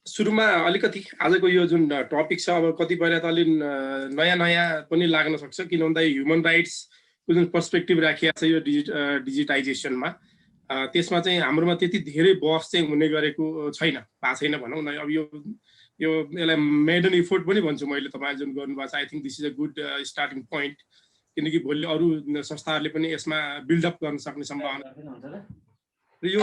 सुरुमा अलिकति आजको यो जुन टपिक छ अब कतिपयलाई त अलि नयाँ नयाँ पनि लाग्न सक्छ किन भन्दा ह्युमन राइट्सको जुन पर्सपेक्टिभ राखिएको छ यो डिजिटाइजेसनमा त्यसमा चाहिँ हाम्रोमा त्यति धेरै बहस चाहिँ हुने गरेको छैन भएको छैन भनौँ न। अब यो यसलाई मेड एन इफोर्ट पनि भन्छु मैले तपाईँले जुन गर्नुभएको छ। I think this is a good starting point किनकि भोलि अरू संस्थाहरूले पनि यसमा बिल्डअप गर्न सक्ने सम्भावना र यो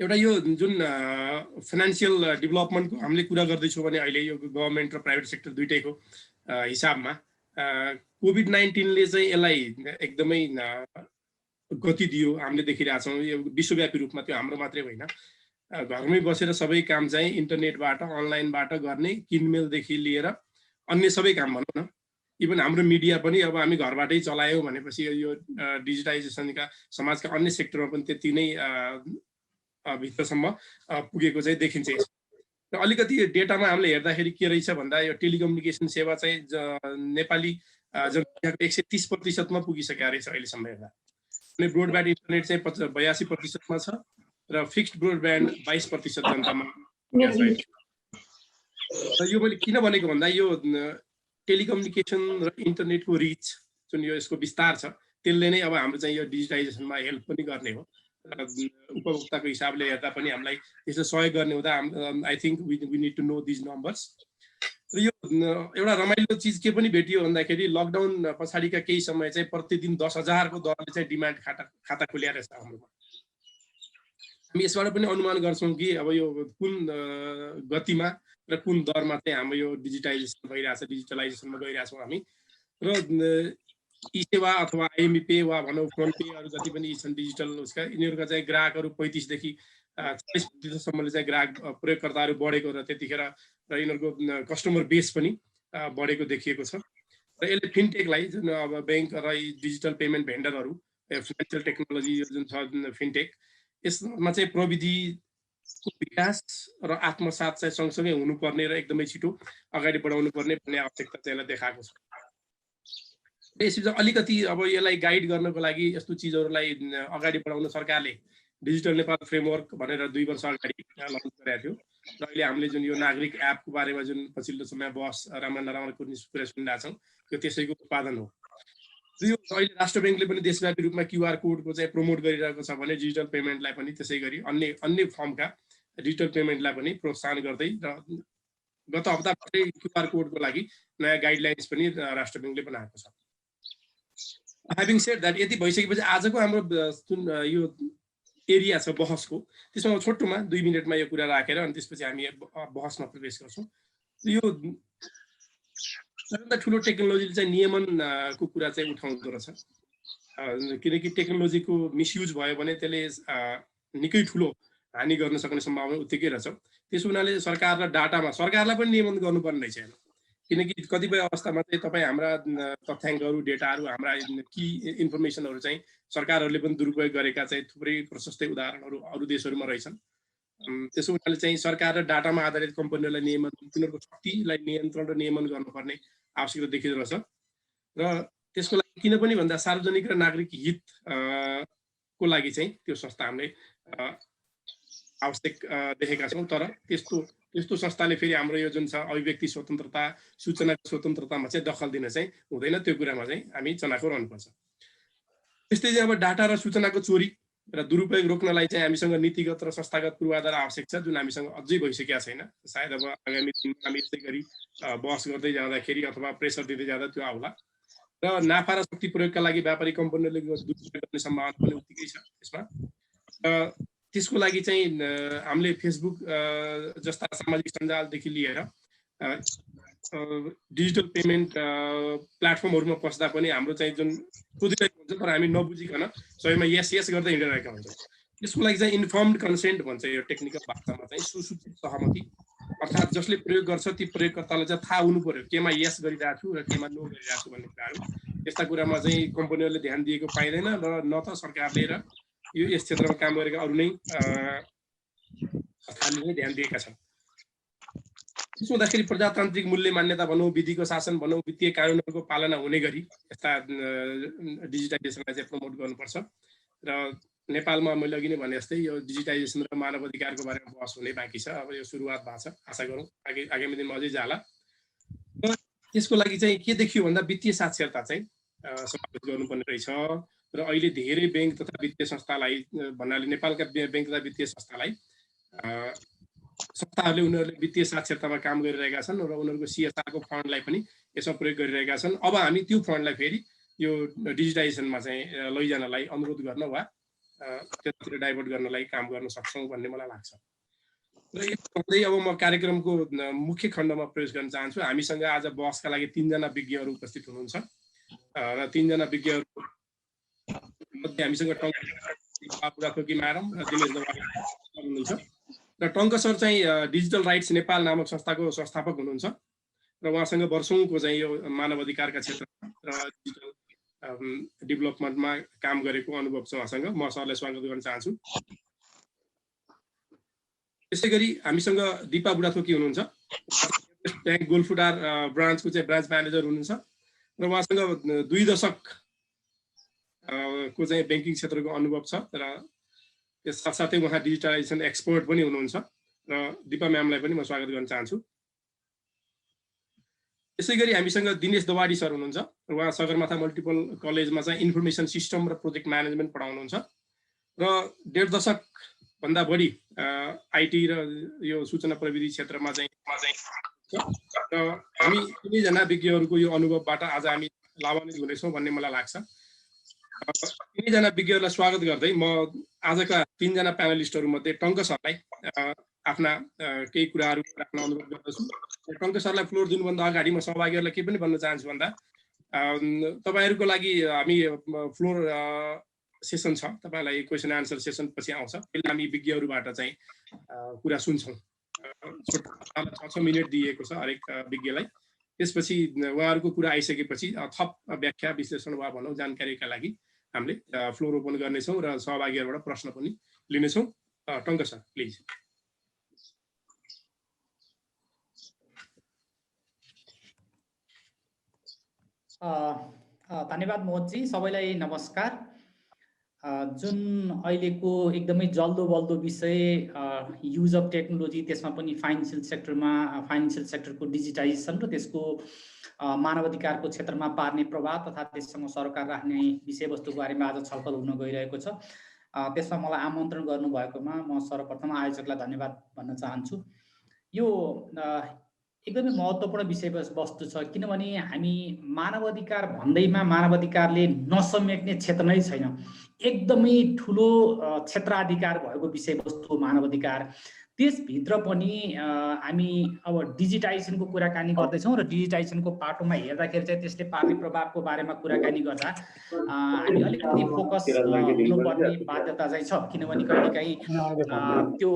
एउटा यो जुन फाइनेन्सियल डेभलपमेन्टको हामीले कुरा गर्दैछौँ भने अहिले यो गभर्मेन्ट र प्राइभेट सेक्टर दुइटैको हिसाबमा कोभिड-19ले चाहिँ यसलाई एकदमै गति दियो। हामीले देखिरहेछौँ यो विश्वव्यापी रूपमा, त्यो हाम्रो मात्रै होइन। घरमै बसेर सबै काम चाहिँ इन्टरनेटबाट अनलाइनबाट गर्ने, किनमेलदेखि लिएर अन्य सबै काम भनौँ न, इभन हाम्रो मिडिया पनि अब हामी घरबाटै चलायौँ भनेपछि यो डिजिटाइजेसनका समाजका अन्य सेक्टरमा पनि त्यति नै भित्रसम्म पुगेको चाहिँ देखिन्छ। र अलिकति डेटामा हामीले हेर्दाखेरि के रहेछ भन्दा यो टेलिकम्युनिकेसन सेवा चाहिँ नेपाली जनसङ्ख्याको 130% पुगिसकेको रहेछ अहिलेसम्म हेर्दा। अनि ब्रोडब्यान्ड इन्टरनेट चाहिँ 82% छ र फिक्स्ड ब्रोडब्यान्ड 22% जनतामा छ। र यो मैले किन भनेको भन्दा यो टेलिकम्युनिकेसन र इन्टरनेटको रिच जुन यो यसको विस्तार छ त्यसले नै अब हाम्रो चाहिँ यो डिजिटाइजेसनमा हेल्प पनि गर्ने हो। उपभोक्ताको हिसाबले हेर्दा पनि हामीलाई त्यसो सहयोग गर्ने हुँदा I think we need to know these numbers. र यो एउटा रमाइलो चिज के पनि भेटियो भन्दाखेरि लकडाउन पछाडिका केही समय चाहिँ प्रतिदिन 10,000 को दरले चाहिँ डिमान्ड खाता खुल्या रहेछ हाम्रोमा। हामी यसबाट पनि अनुमान गर्छौँ कि अब यो कुन गतिमा र कुन दरमा चाहिँ हाम्रो यो डिजिटाइजेसन भइरहेछ, डिजिटलाइजेसनमा गइरहेछौँ हामी। र ई सेवा अथवा आइएमई पे वा भनौँ फोन पेहरू जति पनि छन् डिजिटल उसका यिनीहरूका चाहिँ ग्राहकहरू 35 देखि 40% चाहिँ ग्राहक प्रयोगकर्ताहरू बढेको र त्यतिखेर र यिनीहरूको कस्टमर बेस पनि बढेको देखिएको छ। र यसले फिनटेकलाई जुन अब ब्याङ्क र डिजिटल पेमेन्ट भेन्डरहरू फाइनेन्सियल टेक्नोलोजी जुन छ फिनटेक यसमा चाहिँ प्रविधिको विकास र आत्मसात चाहिँ सँगसँगै हुनुपर्ने र एकदमै छिटो अगाडि बढाउनु पर्ने भन्ने आवश्यकता चाहिँ यसलाई देखाएको छ। यसपछि अलिकति अब यसलाई गाइड गर्नको लागि यस्तो चिजहरूलाई अगाडि बढाउन सरकारले डिजिटल नेपाल फ्रेमवर्क भनेर 2 वर्ष अगाडि लन्च गरेको थियो। र अहिले हामीले जुन यो नागरिक एपको बारेमा जुन पछिल्लो समय बहस राम्रो नराम्रो कुरा सुनिरहेका छौँ त्यो त्यसैको उत्पादन हो। यो अहिले राष्ट्र ब्याङ्कले पनि देशव्यापी रूपमा क्युआर कोडको चाहिँ प्रमोट गरिरहेको छ भने डिजिटल पेमेन्टलाई पनि त्यसै गरी अन्य फर्मका डिजिटल पेमेन्टलाई पनि प्रोत्साहन गर्दै र गत हप्ताबाटै क्युआर कोडको लागि नयाँ गाइडलाइन्स पनि राष्ट्र ब्याङ्कले बनाएको छ। ह्याभिङ सेड द्याट यति भइसकेपछि आजको हाम्रो जुन यो एरिया छ बहसको त्यसमा छोटोमा 2 मिनटमा यो कुरा राखेर अनि त्यसपछि हामी बहसमा प्रवेश गर्छौँ। यो सबभन्दा ठुलो टेक्नोलोजीले चाहिँ नियमनको कुरा चाहिँ उठाउँदो रहेछ किनकि टेक्नोलोजीको मिसयुज भयो भने त्यसले निकै ठुलो हानि गर्न सक्ने सम्भावना उत्तिकै रहेछ। त्यसो हुनाले सरकार र डाटामा सरकारलाई पनि नियमन गर्नुपर्ने रहेछ किनकि कतिपय अवस्थामा चाहिँ तपाईँ हाम्रा तथ्याङ्कहरू डेटाहरू हाम्रा की इन्फर्मेसनहरू चाहिँ सरकारहरूले पनि दुरुपयोग गरेका चाहिँ थुप्रै प्रशस्तै उदाहरणहरू अरू देशहरूमा रहेछन्। त्यसो हुनाले चाहिँ सरकार र डाटामा आधारित कम्पनीहरूलाई नियमन तिनीहरूको शक्तिलाई नियन्त्रण र नियमन गर्नुपर्ने आवश्यकता देखिँदो रहेछ। र त्यसको लागि किन पनि भन्दा सार्वजनिक र नागरिक हित को लागि चाहिँ त्यो संस्था हामीले आवश्यक देखेका छौँ। तर त्यस्तो संस्थाले फेरि हाम्रो यो जुन छ अभिव्यक्ति स्वतन्त्रता सूचनाको स्वतन्त्रतामा चाहिँ दखल दिन चाहिँ हुँदैन। त्यो कुरामा चाहिँ हामी चनाखो रहनुपर्छ। त्यस्तै चाहिँ अब डाटा र सूचनाको चोरी र दुरुपयोग रोक्नलाई चाहिँ हामीसँग नीतिगत र संस्थागत पूर्वाधार आवश्यक छ जुन हामीसँग अझै भइसकेका छैन। सायद अब आगामी दिनमा हामी यसै गरी बहस गर्दै जाँदाखेरि अथवा प्रेसर दिँदै जाँदा त्यो आउला। र नाफा र शक्ति प्रयोगका लागि व्यापारिक कम्पनीहरूले दुरुपयोग गर्ने सम्भावना पनि उत्तिकै छ यसमा। त्यसको लागि चाहिँ हामीले फेसबुक जस्ता सामाजिक सञ्जालदेखि लिएर डिजिटल पेमेन्ट प्लेटफर्महरूमा पस्दा पनि हाम्रो चाहिँ जुन सोधिरहेको हुन्छ तर हामी नबुझिकन सबैमा यस गर्दै हिँडिरहेका हुन्छौँ। त्यसको लागि चाहिँ इन्फर्मड कन्सेन्ट भन्छ यो टेक्निकल भाषामा चाहिँ सुसूचित सहमति अर्थात् जसले प्रयोग गर्छ ती प्रयोगकर्तालाई चाहिँ थाहा हुनु पर्यो केमा यस गरिरहेको छु र केमा नो गरिरहेको छु भन्ने कुराहरू। यस्ता कुरामा चाहिँ कम्पनीहरूले ध्यान दिएको पाइँदैन र न त सरकारले र यस क्षेत्रमा काम गरेका अरू नै संस्थाहरूले ध्यान दिएका छन्। त्यसो हुँदाखेरि प्रजातान्त्रिक मूल्य मान्यता भनौँ, विधिको शासन भनौँ, वित्तीय कानुनहरूको पालना हुने गरी यस्ता डिजिटाइजेसनलाई चाहिँ प्रमोट गर्नुपर्छ। र नेपालमा मैले अघि नै भने जस्तै यो डिजिटाइजेसन र मानव अधिकारको बारेमा बहस हुने बाँकी छ। अब यो सुरुवात भएको छ, आशा गरौँ आगामी दिनमा अझै जाला। त्यसको लागि चाहिँ के देखियो भन्दा वित्तीय साक्षरता चाहिँ समावेश गर्नुपर्ने रहेछ र अहिले धेरै बैंक तथा वित्तीय संस्थालाई भन्नाले नेपालका बैंक तथा वित्तीय संस्थालाई संस्थाहरूले उनीहरूले वित्तीय साक्षरतामा काम गरिरहेका छन् र उनीहरूको CSRको फन्डलाई पनि यसमा प्रयोग गरिरहेका छन्। अब हामी त्यो फन्डलाई फेरि यो डिजिटाइजेसनमा चाहिँ लैजानलाई अनुरोध गर्न वा त्यतातिर डाइभर्ट गर्नलाई काम गर्न सक्छौँ भन्ने मलाई लाग्छ। र यो भन्दै अब म कार्यक्रमको मुख्य खण्डमा प्रवेश गर्न चाहन्छु। हामीसँग आज बहसका लागि 3 जना विज्ञहरू उपस्थित हुनुहुन्छ र 3 जना विज्ञहरू मध्ये हामीसँग टङ्क म्याडम र दिनेश दवाई हुनुहुन्छ र टङ्क सर चाहिँ डिजिटल राइट्स नेपाल नामक संस्थाको संस्थापक हुनुहुन्छ र उहाँसँग वर्षौंको चाहिँ यो मानव अधिकारका क्षेत्रमा र डिजिटल डेभलपमेन्टमा काम गरेको अनुभव छ उहाँसँग। म सरलाई स्वागत गर्न चाहन्छु। त्यसै गरी हामीसँग दिपा बुढाथोकी हुनुहुन्छ, ब्याङ्क गोलफुटार ब्रान्चको चाहिँ ब्रान्च म्यानेजर हुनुहुन्छ र उहाँसँग 2 दशक को चाहिँ ब्याङ्किङ क्षेत्रको अनुभव छ र त्यस साथसाथै उहाँ डिजिटलाइजेसन एक्सपर्ट पनि हुनुहुन्छ र दिपा म्यामलाई पनि म स्वागत गर्न चाहन्छु। त्यसै गरी हामीसँग दिनेश दवाडी सर हुनुहुन्छ र उहाँ सगरमाथा मल्टिपल कलेजमा चाहिँ इन्फर्मेसन सिस्टम र प्रोजेक्ट म्यानेजमेन्ट पढाउनुहुन्छ र 1.5 दशक भन्दा बढी आइटी र यो सूचना प्रविधि क्षेत्रमा चाहिँ र हामी 3 जना विज्ञहरूको यो अनुभवबाट आज हामी लाभान्वित हुनेछौँ भन्ने मलाई लाग्छ। 3 जना विज्ञहरूलाई स्वागत गर्दै म आजका 3 जना प्यानलिस्टहरू मध्ये टङ्क सरलाई आफ्ना केही कुराहरू राख्न अनुरोध गर्दछु। टङ्क सरलाई फ्लोर दिनुभन्दा अगाडि म सहभागीहरूलाई के पनि भन्न चाहन्छु भन्दा तपाईहरूको लागि हामी फ्लोर सेसन छ, तपाईलाई क्वेसन आन्सर सेसन पछि आउँछ। त्यसले हामी विज्ञहरूबाट चाहिँ कुरा सुन्छौँ। 6 मिनेट दिएको छ हरेक विज्ञलाई। त्यसपछि उहाँहरूको कुरा आइसकेपछि थप व्याख्या विश्लेषण वा भनौँ जानकारीका लागि हामीले फ्लोर ओपन गर्नेछौँ र सहभागीहरूबाट प्रश्न पनि लिनेछौँ। टङ्क सर प्लिज। धन्यवाद मोहनजी। सबैलाई नमस्कार। जुन अहिलेको एकदमै जल्दो बल्दो विषय युज अफ टेक्नोलोजी, त्यसमा पनि फाइनेन्सियल सेक्टरको डिजिटाइजेसन र त्यसको मानव अधिकारको क्षेत्रमा पार्ने प्रभाव तथा त्यससँग सरकार राख्ने विषयवस्तुको बारेमा आज छलफल हुन गइरहेको छ। त्यसमा मलाई आमन्त्रण गर्नुभएकोमा म सर्वप्रथम आयोजकलाई धन्यवाद भन्न चाहन्छु। यो एकदमै महत्त्वपूर्ण विषयवस्तु छ, किनभने हामी मानव अधिकार भन्दैमा मानव अधिकारले नसमेट्ने क्षेत्र नै छैन। एकदमै ठुलो क्षेत्राधिकार भएको विषयवस्तु मानव अधिकार। त्यसभित्र पनि हामी अब डिजिटाइजेसनको कुराकानी गर्दैछौँ र डिजिटाइजेसनको पाटोमा हेर्दाखेरि चाहिँ त्यसले पार्ने प्रभावको बारेमा कुराकानी गर्दा हामी अलिकति फोकस हुनुपर्ने बाध्यता चाहिँ छ, किनभने कहिलेकाहीँ त्यो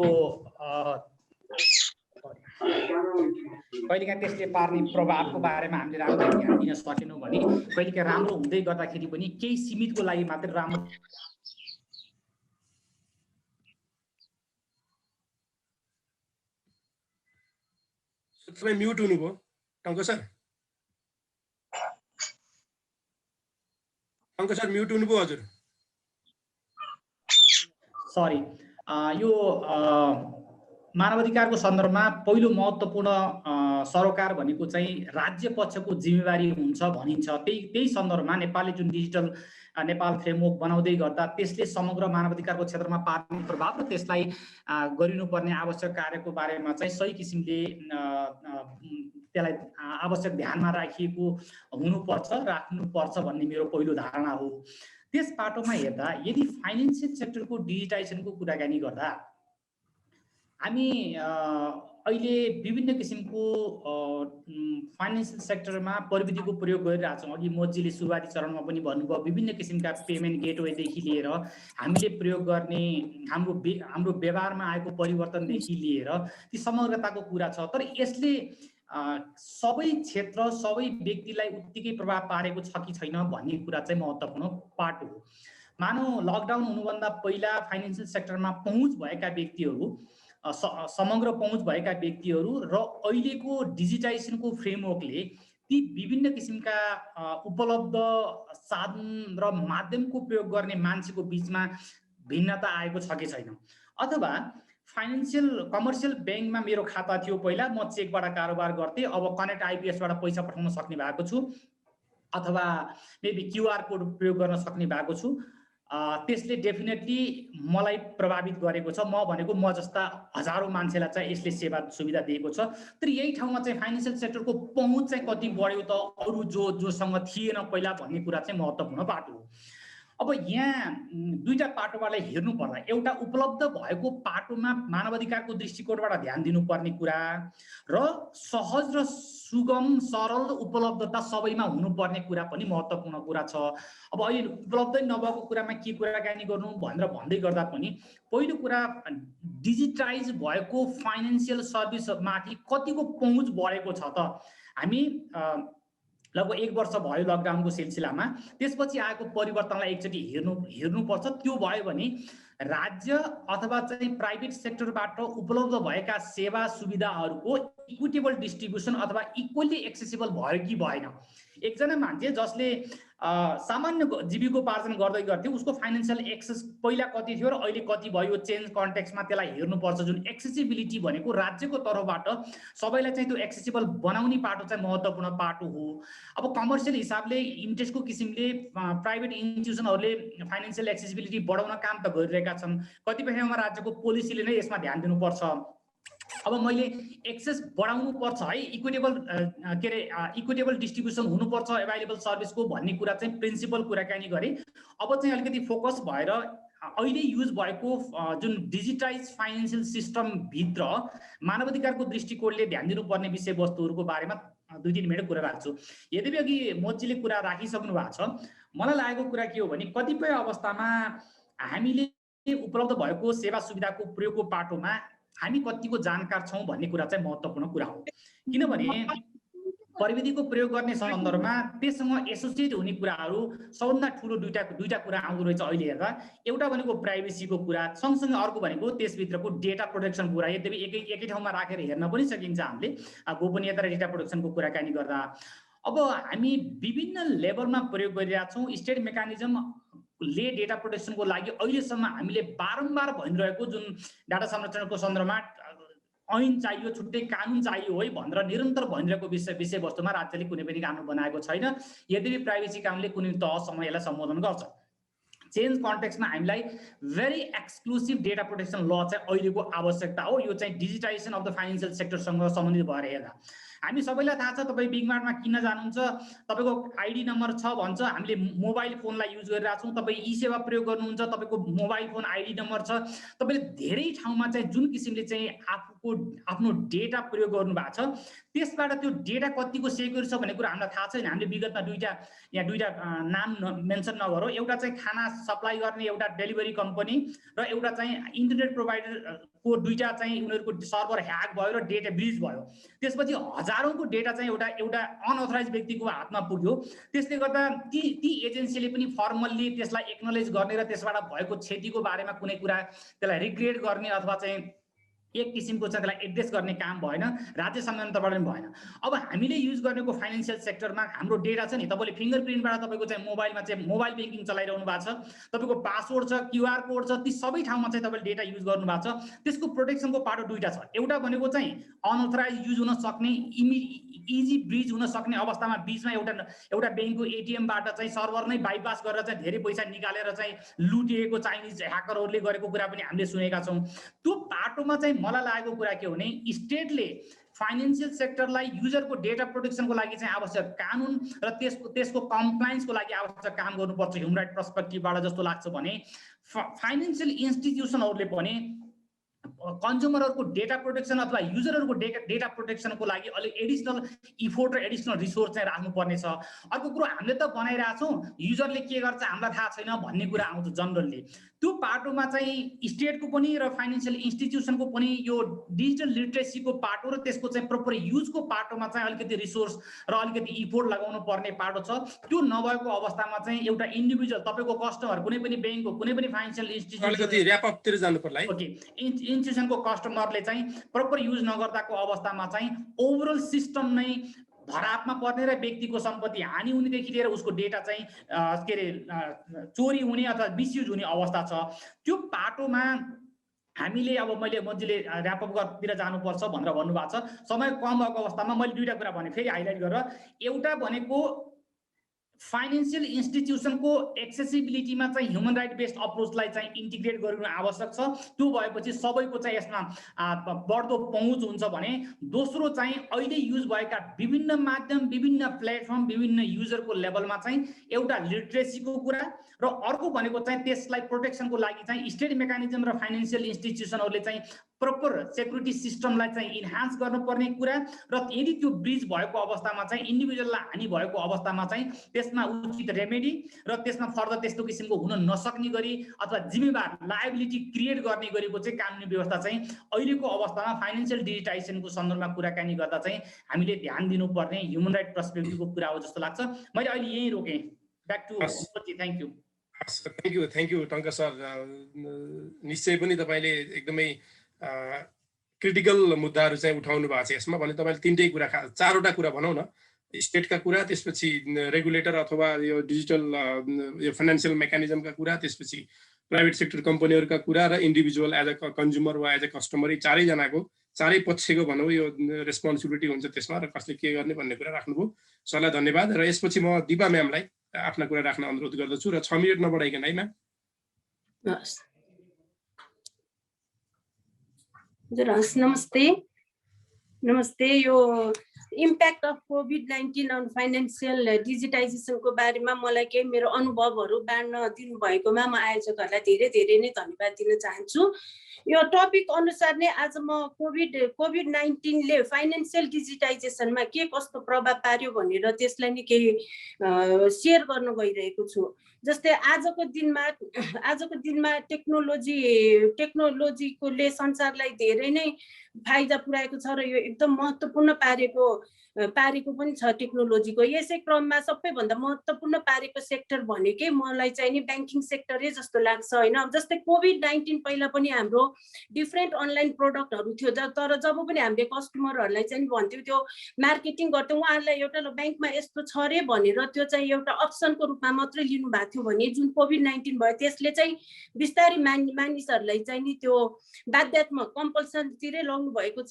कहिलेकाहीँ त्यसले पार्ने प्रभावको बारेमा हामीले राम्ररी ध्यान दिन सकेनौँ भने कहिलेकाहीँ राम्रो हुँदै गर्दाखेरि पनि केही सीमितको लागि मात्र राम्रो। तपाईँ म्युट हुनुभयो टङ्क सर। टङ्क सर म्युट हुनुभयो हजुर। सरी। यो मानव अधिकारको सन्दर्भमा पहिलो महत्त्वपूर्ण सरोकार भनेको चाहिँ राज्य पक्षको जिम्मेवारी हुन्छ भनिन्छ। त्यही सन्दर्भमा नेपालले जुन डिजिटल नेपाल फ्रेमवर्क बनाउँदै गर्दा त्यसले समग्र मानव अधिकारको क्षेत्रमा पार्ने प्रभाव र त्यसलाई गरिनुपर्ने आवश्यक कार्यको बारेमा चाहिँ सही किसिमले त्यसलाई आवश्यक ध्यानमा राखिएको राख्नुपर्छ भन्ने मेरो पहिलो धारणा हो। त्यस पाटोमा हेर्दा यदि फाइनेन्सियल सेक्टरको डिजिटाइजेसनको कुराकानी गर्दा हामी अहिले विभिन्न किसिमको फाइनेन्सियल सेक्टरमा प्रविधिको प्रयोग गरिरहेका छौँ। अघि मोजीले सुरुवाती चरणमा पनि भन्नुभयो, विभिन्न किसिमका पेमेन्ट गेटवेदेखि लिएर हामीले प्रयोग गर्ने हाम्रो व्यवहारमा आएको परिवर्तनदेखि लिएर ती समग्रताको कुरा छ। तर यसले सबै क्षेत्र सबै व्यक्तिलाई उत्तिकै प्रभाव पारेको छ कि छैन भन्ने कुरा चाहिँ महत्त्वपूर्ण पार्ट हो। मानौ लकडाउन हुनुभन्दा पहिला फाइनेन्सियल सेक्टरमा पहुँच भएका व्यक्तिहरू, समग्र पहुँच भएका व्यक्तिहरू र अहिलेको डिजिटाइजेसनको फ्रेमवर्कले ती विभिन्न किसिमका उपलब्ध साधन र माध्यमको प्रयोग गर्ने मान्छेको बिचमा भिन्नता आएको छ कि छैन, अथवा फाइनेन्सियल कमर्सियल ब्याङ्कमा मेरो खाता थियो पहिला, म चेकबाट कारोबार गर्थेँ, अब कनेक्ट आइपिएसबाट पैसा पठाउन सक्ने भएको छु, अथवा मेबी क्युआर कोड प्रयोग गर्न सक्ने भएको छु, त्यसले डेफिनेटली मलाई प्रभावित गरेको छ। म भनेको म जस्ता हजारौँ मान्छेलाई चाहिँ यसले सेवा सुविधा दिएको छ। तर यही ठाउँमा चाहिँ फाइनेन्सियल सेक्टरको पहुँच चाहिँ कति बढ्यो त अरू जोसँग थिएन पहिला भन्ने कुरा चाहिँ महत्त्वपूर्ण पाटो हो। अब यहाँ दुईटा पाटोबाट हेर्नु पर्दा, एउटा उपलब्ध भएको पाटोमा मानवाधिकारको दृष्टिकोणबाट ध्यान दिनुपर्ने कुरा र सहज र सुगम सरल उपलब्धता सबैमा हुनुपर्ने कुरा पनि महत्त्वपूर्ण कुरा छ। अब अहिले उपलब्धै नभएको कुरामा के कुराकानी गर्नु भनेर भन्दै गर्दा पनि पहिलो कुरा डिजिटाइज भएको फाइनेन्सियल सर्भिसमाथि कतिको पहुँच बढेको छ त। हामी लगभग 1 वर्ष भयो लकडाउनको सिलसिलामा, त्यसपछि आएको परिवर्तनलाई एकचोटि हेर्नुपर्छ। त्यो भयो भने राज्य अथवा चाहिँ प्राइभेट सेक्टरबाट उपलब्ध भएका सेवा सुविधाहरूको इक्विटेबल डिस्ट्रिब्युसन अथवा इक्वली एक्सेसिबल भयो कि भएन। एकजना मान्छे जसले सामान्य जीविकोपार्जन गर्दै गर्थ्यो, उसको फाइनेन्सियल एक्सेस पहिला कति थियो र अहिले कति भयो, चेन्ज कन्टेक्स्टमा त्यसलाई हेर्नुपर्छ। जुन एक्सेसिबिलिटी भनेको राज्यको तर्फबाट सबैलाई चाहिँ त्यो एक्सेसिबल बनाउने पाटो चाहिँ महत्त्वपूर्ण पाटो हो। अब कमर्सियल हिसाबले इन्ट्रेस्टको किसिमले प्राइभेट इन्स्टिट्युसनहरूले फाइनेन्सियल एक्सेसिबिलिटी बढाउन काम त गरिरहेका छन्, कतिपय ठाउँमा राज्यको पोलिसीले नै यसमा ध्यान दिनुपर्छ। अब मैले एक्सेस बढाउनु पर्छ है, इक्विटेबल डिस्ट्रिब्युसन हुनुपर्छ एभाइलेबल सर्भिसको भन्ने कुरा चाहिँ प्रिन्सिपल कुराकानी गरेँ। अब चाहिँ अलिकति फोकस भएर अहिले युज भएको जुन डिजिटाइज फाइनेन्सियल सिस्टम भित्र मानवाधिकारको दृष्टिकोणले ध्यान दिनुपर्ने विषयवस्तुहरूको बारेमा 2-3 मिनट कुरा राख्छु। यद्यपि अघि मोचीले कुरा राखिसक्नु भएको छ, मलाई लागेको कुरा के हो भने कतिपय अवस्थामा हामीले उपलब्ध भएको सेवा सुविधाको प्रयोगको पाटोमा हामी कतिको जानकार छौँ भन्ने कुरा चाहिँ महत्त्वपूर्ण कुरा हो। किनभने प्रविधिको प्रयोग गर्ने सन्दर्भमा त्यससँग एसोसिएट हुने कुराहरू सबभन्दा ठुलो दुईटा कुरा आउँदो रहेछ अहिले हेर्दा। एउटा भनेको प्राइभेसीको कुरा, सँगसँगै अर्को भनेको त्यसभित्रको डेटा प्रोटेक्सन कुरा। यद्यपि एकै ठाउँमा राखेर हेर्न पनि सकिन्छ हामीले गोपनीयता र डेटा प्रोटेक्सनको कुराकानी गर्दा। अब हामी विभिन्न लेभलमा प्रयोग गरिरहेका छौँ। स्टेट मेकानिजमले डेटा प्रोटेक्सनको लागि अहिलेसम्म हामीले बारम्बार भनिरहेको जुन डाटा संरक्षणको सन्दर्भमा ऐन चाहियो, छुट्टै कानुन चाहियो है भनेर निरन्तर भनिरहेको विषयवस्तुमा राज्यले कुनै पनि कानुन बनाएको छैन। यद्यपि प्राइभेसी कानुनले कुनै तहसम्म यसलाई सम्बोधन गर्छ। चेन्ज कन्टेक्स्टमा हामीलाई भेरी एक्सक्लुसिभ डेटा प्रोटेक्सन ल चाहिँ अहिलेको आवश्यकता हो। यो चाहिँ डिजिटाइजेसन अफ द फाइनेन्सियल सेक्टरसँग सम्बन्धित भएर हेर्दा हामी सबैलाई थाहा छ, तपाईँ बिग मार्टमा किन्न जानुहुन्छ, तपाईँको आइडी नम्बर छ भन्छ, हामीले मोबाइल फोनलाई युज गरिरहेको छौँ, तपाईँ ई सेवा प्रयोग गर्नुहुन्छ, तपाईँको मोबाइल फोन आइडी नम्बर छ, तपाईँले धेरै ठाउँमा चाहिँ जुन किसिमले चाहिँ आफ्नो डेटा प्रयोग गर्नु भएको छ त्यसबाट त्यो डेटा कतिको सेक्युर छ भन्ने कुरा हामीलाई थाहा छैन। हामीले विगतमा दुईटा नाम मेन्सन नगरौँ, एउटा चाहिँ खाना सप्लाई गर्ने एउटा डेलिभरी कम्पनी र एउटा चाहिँ इन्टरनेट प्रोभाइडरको दुईटा चाहिँ उनीहरूको सर्भर ह्याक भयो र डेटा ब्रिज भयो। त्यसपछि हजारौँको डेटा चाहिँ एउटा अनअथराइज व्यक्तिको हातमा पुग्यो। त्यसले गर्दा ती एजेन्सीले पनि फर्मल्ली त्यसलाई एक्नोलेज गर्ने र त्यसबाट भएको क्षतिको बारेमा कुनै कुरा त्यसलाई रिक्रिएट गर्ने अथवा चाहिँ एक किसिमको चाहिँ त्यसलाई एड्रेस गर्ने काम भएन, राज्य संयन्त्रबाट पनि भएन। अब हामीले युज गरेको फाइनेन्सियल सेक्टरमा हाम्रो डेटा छ नि, तपाईँले फिङ्गरप्रिन्टबाट तपाईँको चाहिँ मोबाइलमा चाहिँ मोबाइल ब्याङ्किङ चलाइरहनु भएको छ, तपाईँको पासवर्ड छ, क्युआर कोड छ, ती सबै ठाउँमा चाहिँ तपाईँले डेटा युज गर्नु भएको छ। त्यसको प्रोटेक्सनको पाटो दुईटा छ। एउटा भनेको चाहिँ अनअथराइज युज हुन सक्ने, इजी ब्रिज हुन सक्ने अवस्थामा बिचमा एउटा ब्याङ्कको एटिएमबाट चाहिँ सर्भर नै बाइपास गरेर चाहिँ धेरै पैसा निकालेर चाहिँ लुटिएको चाइनिज ह्याकरहरूले गरेको कुरा पनि हामीले सुनेका छौँ। त्यो पाटोमा चाहिँ मलाई लागेको कुरा के हो भने स्टेटले फाइनेन्सियल सेक्टरलाई युजरको डेटा प्रोटेक्सनको लागि चाहिँ आवश्यक कानुन र त्यसको कम्प्लायन्सको लागि आवश्यक काम गर्नुपर्छ ह्युमन राइट पर्सपेक्टिभबाट जस्तो लाग्छ भने फाइनेन्सियल इन्स्टिट्युसनहरूले पनि कन्ज्युमरहरूको डेटा प्रोटेक्सन अथवा युजरहरूको डेटा प्रोटेक्सनको लागि अलिक एडिसनल इफोर्ट र एडिसनल रिसोर्स चाहिँ राख्नुपर्ने छ। अर्को कुरो हामीले त बनाइरहेछौँ, युजरले के गर्छ हामीलाई थाहा छैन भन्ने कुरा आउँछ जनरली। त्यो पाटोमा चाहिँ स्टेटको पनि र फाइनेन्सियल इन्स्टिट्युसनको पनि यो डिजिटल लिटरेसीको पाटो र त्यसको चाहिँ प्रोपर युजको पाटोमा चाहिँ अलिकति रिसोर्स र अलिकति इफोर्ट लगाउनु पर्ने पाटो छ। त्यो नभएको अवस्थामा चाहिँ एउटा इन्डिभिजुअल तपाईँको कस्टमर कुनै पनि ब्याङ्कको कुनै पनि फाइनेन्सियल इन्स्टिट्युसनको कस्टमरले चाहिँ प्रपर युज नगर्दाको अवस्थामा चाहिँ ओभरअल सिस्टम नै धरापमा पर्ने र व्यक्तिको सम्पत्ति हानि हुनेदेखि लिएर उसको डेटा चाहिँ के अरे चोरी हुने अथवा मिसयुज हुने अवस्था छ। त्यो पाटोमा हामीले अब मन्जीले ऱ्यापअपतिर जानुपर्छ भनेर भन्नुभएको छ। समय कम भएको अवस्थामा मैले दुईवटा कुरा भने फेरि हाइलाइट गरेर, एउटा भनेको फाइनेन्सियल इन्स्टिट्युसनको एक्सेसिबिलिटीमा चाहिँ ह्युमन राइट बेस्ड अप्रोचलाई चाहिँ इन्टिग्रेट गर्नु आवश्यक छ। त्यो भएपछि सबैको चाहिँ यसमा बढ्दो पहुँच हुन्छ भने। दोस्रो चाहिँ अहिले युज भएका विभिन्न माध्यम, विभिन्न प्लेटफर्म, विभिन्न युजरको लेभलमा चाहिँ एउटा लिटरेसीको कुरा र अर्को भनेको चाहिँ त्यसलाई प्रोटेक्सनको लागि चाहिँ स्टेट मेकानिजम र फाइनेन्सियल इन्स्टिट्युसनहरूले चाहिँ प्रपर सेक्युरिटी सिस्टमलाई चाहिँ इन्हान्स गर्नुपर्ने कुरा र यदि त्यो ब्रिज भएको अवस्थामा चाहिँ इन्डिभिजुअललाई हानि भएको अवस्थामा चाहिँ त्यसमा उचित रेमेडी र त्यसमा फर्दर त्यस्तो किसिमको हुन नसक्ने गरी अथवा जिम्मेवार लायबिलिटी क्रिएट गर्ने गरेको चाहिँ कानुनी व्यवस्था चाहिँ अहिलेको अवस्थामा फाइनेन्सियल डिजिटाइजेसनको सन्दर्भमा कुराकानी गर्दा चाहिँ हामीले ध्यान दिनुपर्ने ह्युमन राइट पर्सपेक्टिभको कुरा हो जस्तो लाग्छ। मैले अहिले यही रोकेँ। Back to Modi. Thank you टङ्क सर। निश्चय पनि तपाईँले एकदमै क्रिटिकल मुद्दाहरू चाहिँ उठाउनु भएको छ यसमा। भने तपाईँले तीनटै कुरा, चारवटा कुरा भनौँ न, स्टेटका कुरा, त्यसपछि रेगुलेटर अथवा यो डिजिटल यो फाइनेन्सियल मेकानिजमका कुरा, त्यसपछि प्राइभेट सेक्टर कम्पनीहरूका कुरा र इन्डिभिजुअल एज अ कन्ज्युमर वा एज अ कस्टमर, यी चारैजनाको, चारै पक्षको भनौँ यो रेस्पोन्सिबिलिटी हुन्छ त्यसमा र कसले के गर्ने भन्ने कुरा राख्नुभयो। सरलाई धन्यवाद। र यसपछि म दिपा म्यामलाई आफ्ना कुरा राख्न अनुरोध गर्दछु र 6 मिनट नबढाइकन है म्याम। हस्, नमस्ते। यो इम्प्याक्ट अफ कोभिड-19 अन फाइनेन्सियल डिजिटाइजेसनको बारेमा मलाई केही मेरो अनुभवहरू बाँड्न दिनुभएकोमा म आयोजकहरूलाई धेरै धेरै नै धन्यवाद दिन चाहन्छु। यो टपिक अनुसार नै आज म कोभिड-19ले फाइनेन्सियल डिजिटाइजेसनमा के कस्तो प्रभाव पार्यो भनेर त्यसलाई नै केही सेयर गर्न गइरहेको छु। जस्तै आजको दिनमा टेक्नोलोजीले संसारलाई धेरै नै फाइदा पुर्याएको छ र यो एकदम महत्त्वपूर्ण पारेको पनि छ टेक्नोलोजीको। यसै क्रममा सबैभन्दा महत्त्वपूर्ण पारेको सेक्टर भनेकै मलाई चाहिँ नि ब्याङ्किङ सेक्टरै जस्तो लाग्छ होइन। जस्तै कोभिड-19 पहिला पनि हाम्रो डिफ्रेन्ट अनलाइन प्रोडक्टहरू थियो, तर जब पनि हामीले कस्टमरहरूलाई चाहिँ भन्थ्यौँ, त्यो मार्केटिङ गर्थ्यौँ, उहाँहरूलाई एउटा ब्याङ्कमा यस्तो छ रे भनेर त्यो चाहिँ एउटा अप्सनको रूपमा मात्रै लिनुभएको थियो भने जुन कोभिड-19 भयो त्यसले चाहिँ बिस्तारै मानिसहरूलाई चाहिँ नि त्यो बाध्यात्मक कम्पल्सनतिरै लगेको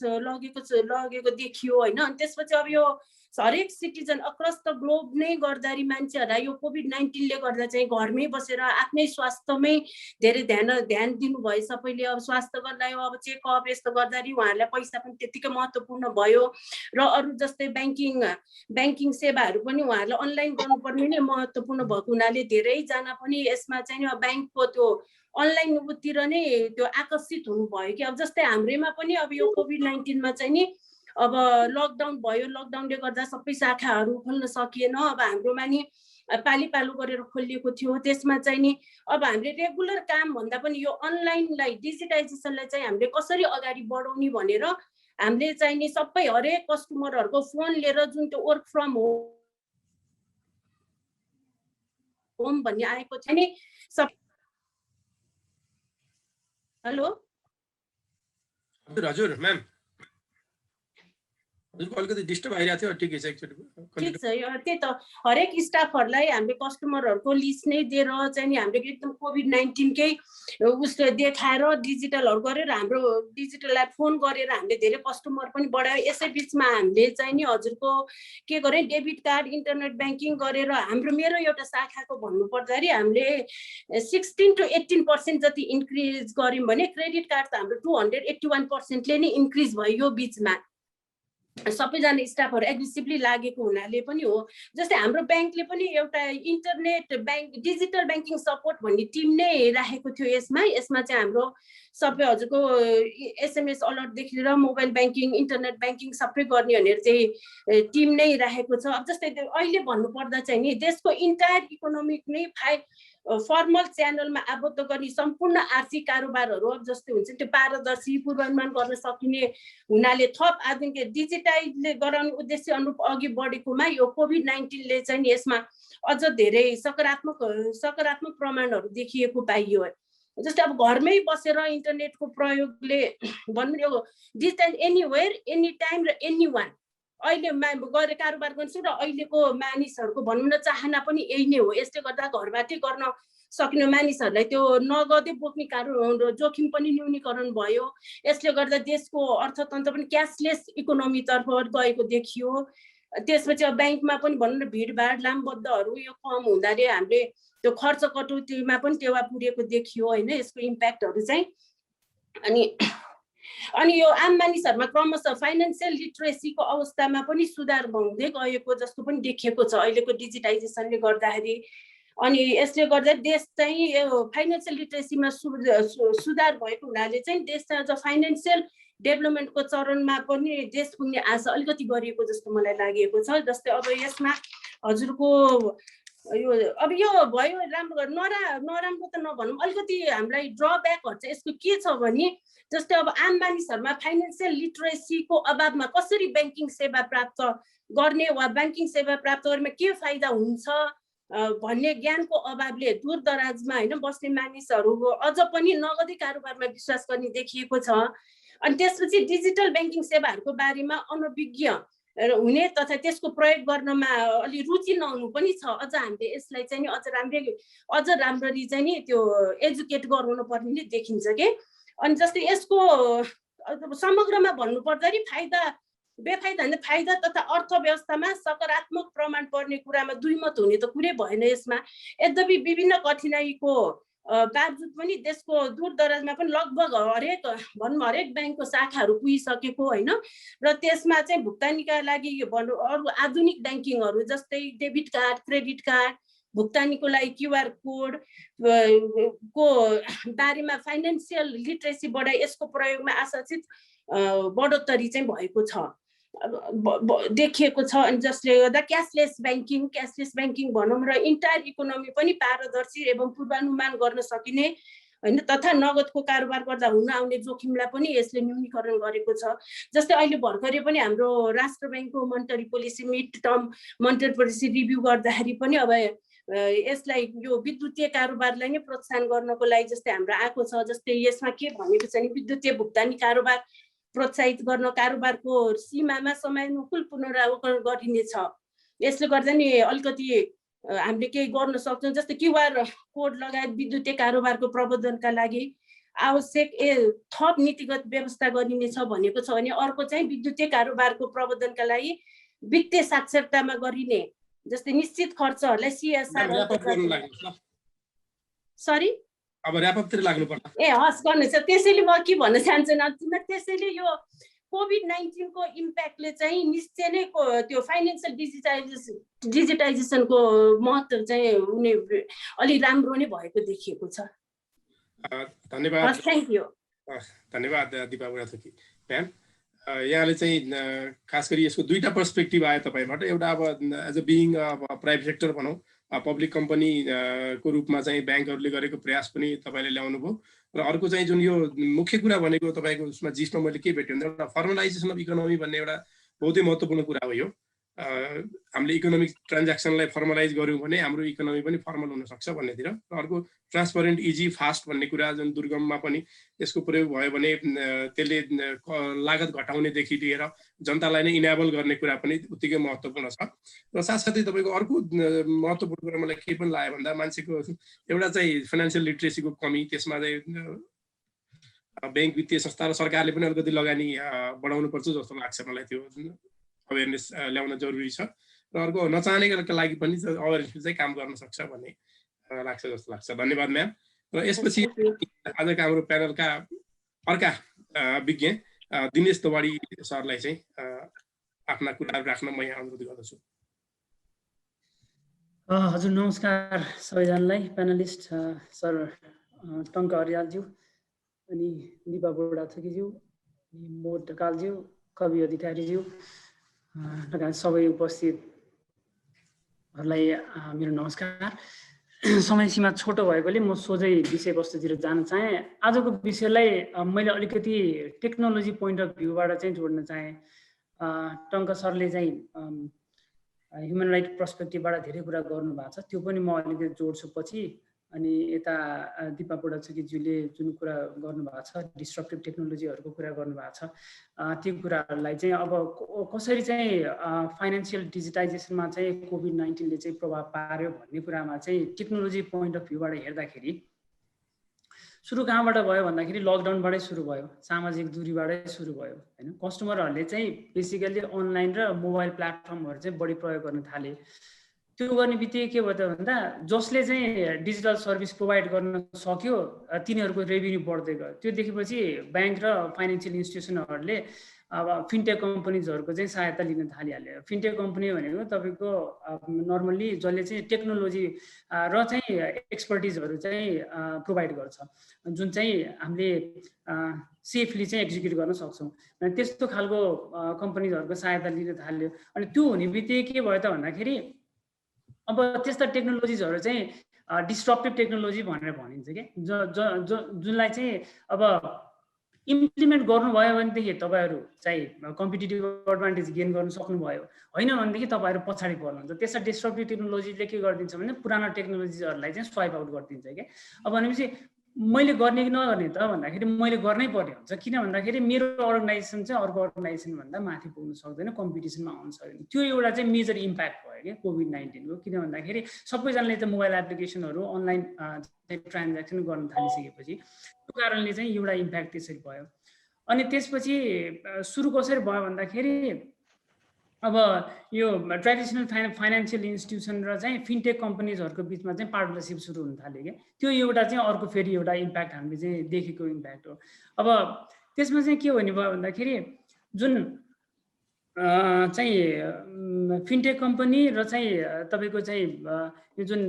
देखियो होइन। अनि त्यसपछि अब यो हरेक सिटिजन अक्रस द ग्लोब नै गर्दाखेरि मान्छेहरूलाई यो कोभिड-19ले गर्दा चाहिँ घरमै बसेर आफ्नै स्वास्थ्यमै धेरै ध्यान दिनुभयो सबैले। अब स्वास्थ्य गर्दा अब चेकअप यस्तो गर्दाखेरि उहाँहरूलाई पैसा पनि त्यत्तिकै महत्त्वपूर्ण भयो र अरू जस्तै ब्याङ्किङ सेवाहरू पनि उहाँहरूलाई अनलाइन गर्नुपर्ने नै महत्त्वपूर्ण भएको हुनाले धेरैजना पनि यसमा चाहिँ ब्याङ्कको त्यो अनलाइन तिर नै त्यो आकर्षित हुनुभयो कि। अब जस्तै हाम्रैमा पनि अब यो कोभिड-19मा चाहिँ नि अब लकडाउन भयो, लकडाउनले गर्दा सबै शाखाहरू खोल्न सकिएन। अब हाम्रोमा नि पाली गरेर खोलिएको थियो। त्यसमा चाहिँ नि अब हामीले रेगुलर काम भन्दा पनि यो अनलाइनलाई डिजिटाइजेसनलाई चाहिँ हामीले कसरी अगाडि बढाउने भनेर हामीले चाहिँ नि सबै हरेक कस्टमरहरूको फोन लिएर जुन त्यो वर्क फ्रम होम भन्ने आएको थियो नि सब। हेलो हजुर म्याम, अलिकति डिस्टर्ब आइरहेको थियो। ठिकै छ, ठिक छ। त्यही त हरेक स्टाफहरूलाई हामीले कस्टमरहरूको लिस्ट नै दिएर चाहिँ नि हामीले एकदम कोभिड-19कै उसले देखाएर डिजिटलहरू गरेर हाम्रो डिजिटललाई फोन गरेर हामीले धेरै कस्टमर पनि बढायो। यसै बिचमा हामीले चाहिँ नि हजुरको के गरे डेबिट कार्ड इन्टरनेट ब्याङ्किङ गरेर मेरो एउटा शाखाको भन्नुपर्दाखेरि हामीले 16 to 18% जति इन्क्रिज गऱ्यौँ भने क्रेडिट कार्ड त हाम्रो 281%ले नै इन्क्रिज भयो यो बिचमा। सबैजना स्टाफहरू एग्रेसिभली लागेको हुनाले पनि हो। जस्तै हाम्रो ब्याङ्कले पनि एउटा डिजिटल ब्याङ्किङ सपोर्ट भन्ने टिम नै राखेको थियो। यसमा चाहिँ हाम्रो सबै हजुरको SMS अलर्टदेखि लिएर मोबाइल ब्याङ्किङ इन्टरनेट ब्याङ्किङ सबै गर्ने भनेर चाहिँ टिम नै राखेको छ। अब जस्तै अहिले भन्नुपर्दा चाहिँ नि देशको इन्टायर इकोनोमिक नै फर्मल च्यानलमा आबद्ध गर्ने सम्पूर्ण आर्थिक कारोबारहरू अब जस्तै हुन्छ त्यो पारदर्शी पूर्वानुमान गर्न सकिने हुनाले थप आधुनिक डिजिटाइजले गराउने उद्देश्य अनुरूप अघि बढेकोमा यो कोभिड-19ले चाहिँ यसमा अझ धेरै सकारात्मक प्रमाणहरू देखिएको पाइयो। जस्तै अब घरमै बसेर इन्टरनेटको प्रयोगले भन्नु यो डिजिटाइज एनीवेयर एनी टाइम र एनी वान अहिले गएर कारोबार गर्छु र अहिलेको मानिसहरूको भनौँ न चाहना पनि यही नै हो। यसले गर्दा घरबाटै गर्न सक्ने मानिसहरूलाई त्यो नगदे बोक्ने जोखिम पनि न्यूनीकरण भयो। यसले गर्दा देशको अर्थतन्त्र पनि क्यासलेस इकोनोमीतर्फ गएको देखियो। त्यसपछि अब ब्याङ्कमा पनि भनौँ न भिडभाड लामबद्धहरू यो कम हुँदाखेरि हामीले त्यो खर्च कटौतीमा पनि टेवा पुगेको देखियो होइन, यसको इम्प्याक्टहरू चाहिँ। अनि यो आम मानिसहरूमा क्रमशः फाइनेन्सियल लिटरेसीको अवस्थामा पनि सुधार हुँदै गएको जस्तो पनि देखिएको छ अहिलेको डिजिटाइजेसनले गर्दाखेरि। अनि यसले गर्दा देश चाहिँ यो फाइनेन्सियल लिटरेसीमा सुधार भएको हुनाले चाहिँ देश चाहिँ अझ फाइनेन्सियल डेभलपमेन्टको चरणमा पनि देश पुग्ने आशा अलिकति गरिएको जस्तो मलाई लागेको छ। जस्तै अब यसमा हजुरको यो भयो राम्रो नराम्रो त नभनौँ, अलिकति हामीलाई ड्रब्याकहरू चाहिँ यसको के छ भने जस्तै अब आम मानिसहरूमा फाइनेन्सियल लिटरेसीको अभावमा कसरी ब्याङ्किङ सेवा प्राप्त गर्ने वा ब्याङ्किङ सेवा प्राप्त गरेमा के फाइदा हुन्छ भन्ने ज्ञानको अभावले दूरदराजमा होइन बस्ने मानिसहरू अझ पनि नगदी कारोबारमा विश्वास गर्ने देखिएको छ। अनि त्यसपछि डिजिटल ब्याङ्किङ सेवाहरूको बारेमा अनभिज्ञ हुने तथा त्यसको प्रयोग गर्नमा अलि रुचि नहुनु पनि छ। अझ हामीले यसलाई चाहिँ नि अझ राम्ररी चाहिँ नि त्यो एजुकेट गराउनु पर्ने नै देखिन्छ के। अनि जस्तै यसको समग्रमा भन्नुपर्दाखेरि फाइदा बेफाइदा होइन, फाइदा तथा अर्थव्यवस्थामा सकारात्मक प्रमाण पर्ने कुरामा दुईमत हुने त कुरै भएन यसमा। यद्यपि विभिन्न कठिनाइको बावजुद पनि देशको दूरदराजमा पनि लगभग हरेक ब्याङ्कको शाखाहरू पुगिसकेको होइन। र त्यसमा चाहिँ भुक्तानीका लागि अरू आधुनिक ब्याङ्किङहरू जस्तै डेबिट कार्ड, क्रेडिट कार्ड, भुक्तानीको लागि क्युआर कोड को बारेमा फाइनेन्सियल लिटरेसी बढाइ यसको प्रयोगमा आशासित बढोत्तरी चाहिँ भएको छ देखिएको छ। अनि जसले गर्दा क्यासलेस ब्याङ्किङ भनौँ र इन्टायर इकोनोमी पनि पारदर्शी एवं पूर्वानुमान गर्न सकिने होइन तथा नगदको कारोबार गर्दा हुन आउने जोखिमलाई पनि यसले न्यूनीकरण गरेको छ। जस्तै अहिले भर्खरै पनि हाम्रो राष्ट्र ब्याङ्कको monetary policy mid term monetary policy review गर्दाखेरि पनि अब यसलाई यो विद्युतीय कारोबारलाई नै प्रोत्साहन गर्नको लागि जस्तै हाम्रो आएको छ। जस्तै यसमा के भनेको छ भने विद्युतीय भुक्तानी कारोबार प्रोत्साहित गर्न कारोबारको सीमामा समयानुकूल पुनरावलोकन गरिनेछ। यसले गर्दा नि अलिकति हामीले केही गर्न सक्छौँ। जस्तै क्युआर कोड लगायत विद्युतीय कारोबारको प्रबन्धनका लागि आवश्यक थप नीतिगत व्यवस्था गरिनेछ भनेको छ भने अर्को चाहिँ विद्युतीय कारोबारको प्रबन्धनका लागि वित्तीय साक्षरतामा गरिने जस्तै निश्चित खर्चहरूलाई सीएसआर अब ऱ्यापअपतिर लाग्नु पर्ला। हस् गर्नु छ। त्यसैले म के भन्न चाहन्छु न, त्यसैले यो कोभिड-19 को इम्प्याक्टले चाहिँ निश्चय नै त्यो फाइनेन्सियल डिजिटाइजेसनको महत्त्व चाहिँ हुने अलि राम्रो नै भएको देखिएको छ। धन्यवाद। Thank you. धन्यवाद दिपा बुढाथोकी म्याम। यहाँले चाहिँ खास गरी यसको दुईटा पर्सपेक्टिभ आयो तपाईँबाट। एउटा अब as a being private sector भनौँ पब्लिक कम्पनी को रूपमा चाहिँ ब्याङ्कहरूले गरेको प्रयास पनि तपाईँले ल्याउनु भयो। र अर्को चाहिँ जुन यो मुख्य कुरा भनेको तपाईँको उसमा जिस्टमा मैले के भेटेँ भने एउटा फर्मलाइजेसन अफ इकोनोमी भन्ने एउटा बहुतै महत्त्वपूर्ण कुरा हो। यो हामीले इकोनोमिक ट्रान्ज्याक्सनलाई फर्मलाइज गऱ्यौँ भने हाम्रो इकोनोमी पनि फर्मल हुनसक्छ भन्नेतिर। र अर्को ट्रान्सपरेन्ट इजी फास्ट भन्ने कुरा जुन दुर्गममा पनि यसको प्रयोग भयो भने त्यसले लागत घटाउनेदेखि लिएर जनतालाई नै इनेबल गर्ने कुरा पनि उत्तिकै महत्त्वपूर्ण छ। र साथसाथै तपाईँको अर्को महत्त्वपूर्ण कुरा मलाई के पनि लाग्यो भन्दा मान्छेको एउटा चाहिँ फाइनेन्सियल लिटरेसीको कमी, त्यसमा चाहिँ ब्याङ्क वित्तीय संस्था र सरकारले पनि अलिकति लगानी बढाउनु पर्छ जस्तो लाग्छ मलाई। त्यो अवेरनेस ल्याउन जरुरी छ। र अर्को नचाहनेका लागि पनि अवेरनेस चाहिँ काम गर्न सक्छ भन्ने लाग्छ जस्तो लाग्छ। धन्यवाद म्याम। र यसपछि आजका हाम्रो प्यानलका अर्का विज्ञ दिनेश दवाडी सरलाई चाहिँ आफ्ना कुराहरू राख्न म यहाँ अनुरोध गर्दछु। हजुर नमस्कार सबैजनालाई, प्यानलिस्ट सर टङ्क अर्यालज्यू अनि दिपा बुढाथोकीज्यू, मोड ढकालज्यू, कवि अधिकारीज्यू लगायत सबै उपस्थितहरूलाई मेरो नमस्कार। समय सीमा छोटो भएकोले म सोझै विषयवस्तुतिर जान चाहेँ। आजको विषयलाई मैले अलिकति टेक्नोलोजी पोइन्ट अफ भ्यूबाट चाहिँ जोड्न चाहेँ। टङ्क सरले चाहिँ ह्युमन राइट पर्सपेक्टिभबाट धेरै कुरा गर्नुभएको छ, त्यो पनि म अलिकति जोड्छु पछि। अनि यता दिपा बोडाचुकीज्यूले जुन कुरा गर्नुभएको छ डिस्ट्रप्टिभ टेक्नोलोजीहरूको कुरा गर्नुभएको छ त्यो कुराहरूलाई चाहिँ अब कसरी चाहिँ फाइनेन्सियल डिजिटाइजेसनमा चाहिँ कोभिड-19ले चाहिँ प्रभाव पार्यो भन्ने कुरामा चाहिँ टेक्नोलोजी पोइन्ट अफ भ्यूबाट हेर्दाखेरि सुरु कहाँबाट भयो भन्दाखेरि लकडाउनबाटै सुरु भयो, सामाजिक दूरीबाटै सुरु भयो हैन। कस्टमरहरूले चाहिँ बेसिकली अनलाइन र मोबाइल प्लेटफर्महरू चाहिँ बढी प्रयोग गर्न थाले। त्यो गर्ने बित्तिकै के भयो त भन्दा जसले चाहिँ डिजिटल सर्भिस प्रोभाइड गर्न सक्यो तिनीहरूको रेभिन्यू बढ्दै गयो। त्यो देखेपछि ब्याङ्क र फाइनेन्सियल इन्स्टिट्युसनहरूले अब फिनटेक कम्पनीजहरूको चाहिँ सहायता लिन थालिहाल्यो। फिनटेक कम्पनी भनेको तपाईँको नर्मल्ली जसले चाहिँ टेक्नोलोजी र चाहिँ एक्सपर्टिजहरू चाहिँ प्रोभाइड गर्छ, जुन चाहिँ हामीले सेफली चाहिँ एक्जिक्युट गर्न सक्छौँ। त्यस्तो खालको कम्पनीजहरूको सहायता लिन थाल्यो। अनि त्यो हुने बित्तिकै के भयो त भन्दाखेरि अब त्यस्ता टेक्नोलोजिजहरू चाहिँ डिस्ट्रप्टिभ टेक्नोलोजी भनेर भनिन्छ क्या, जुनलाई चाहिँ अब इम्प्लिमेन्ट गर्नुभयो भनेदेखि तपाईँहरू चाहिँ कम्पिटिटिभ एडभान्टेज गेन गर्न सक्नुभयो, होइन भनेदेखि तपाईँहरू पछाडि पर्नुहुन्छ। त्यस्ता डिस्ट्रप्टिभ टेक्नोलोजीले के गरिदिन्छ भने पुरानो टेक्नोलोजीहरूलाई चाहिँ स्वाइप आउट गरिदिन्छ क्या। अब भनेपछि मैले गर्ने कि नगर्ने त भन्दाखेरि मैले गर्नै पर्ने हुन्छ, किन भन्दाखेरि मेरो अर्गनाइजेसन चाहिँ अर्को अर्गनाइजेसनभन्दा माथि पुग्न सक्दैन, कम्पिटिसनमा आउन सक्दैन। त्यो एउटा चाहिँ मेजर इम्प्याक्ट भयो क्या कोभिड-19 को। किन भन्दाखेरि सबैजनाले त मोबाइल एप्लिकेसनहरू अनलाइन ट्रान्ज्याक्सन गर्न थालिसकेपछि त्यो कारणले चाहिँ एउटा इम्प्याक्ट त्यसरी भयो। अनि त्यसपछि सुरु कसरी भयो भन्दाखेरि अब यो ट्रेडिसनल फाइनेन्सियल इन्स्टिट्युसन र चाहिँ फिनटेक कम्पनीजहरूको बिचमा चाहिँ पार्टनरसिप सुरु हुन थाल्यो क्या। त्यो एउटा चाहिँ अर्को फेरि एउटा इम्प्याक्ट हामीले चाहिँ देखेको इम्प्याक्ट हो। अब त्यसमा चाहिँ के हुने भयो भन्दाखेरि जुन चाहिँ फिनटेक कम्पनी र चाहिँ तपाईँको चाहिँ यो जुन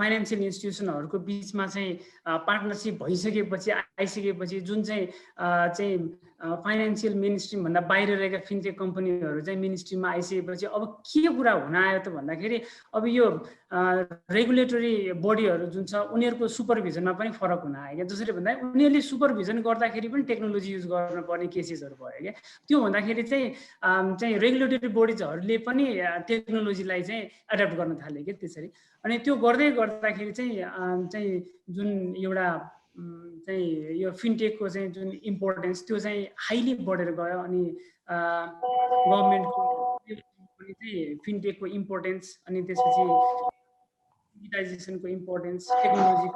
फाइनेन्सियल इन्स्टिट्युसनहरूको बिचमा चाहिँ पार्टनरसिप भइसकेपछि आइसकेपछि जुन चाहिँ फाइनेन्सियल मिनिस्ट्रीभन्दा बाहिर रहेका फिनटेक कम्पनीहरू चाहिँ मिनिस्ट्रीमा आइसकेपछि अब के कुरा हुन आयो त भन्दाखेरि अब यो रेगुलेटरी बडीहरू जुन छ उनीहरूको सुपरभिजनमा पनि फरक हुन आयो क्या। जसरी भन्दा उनीहरूले सुपरभिजन गर्दाखेरि पनि टेक्नोलोजी युज गर्न पर्ने केसेसहरू भयो क्या। त्यो हुँदाखेरि चाहिँ रेगुलेटरी बडिजहरूले पनि टेक्नोलोजीलाई चाहिँ एडप्ट गर्न थाले क्या त्यसरी। अनि त्यो गर्दै गर्दाखेरि चाहिँ जुन एउटा चाहिँ यो फिनटेकको चाहिँ जुन इम्पोर्टेन्स त्यो चाहिँ हाइली बढेर गयो। अनि गभर्मेन्टको पनि चाहिँ फिनटेकको इम्पोर्टेन्स अनि त्यसपछि डिजिटाइजेसनको इम्पोर्टेन्स टेक्नोलोजी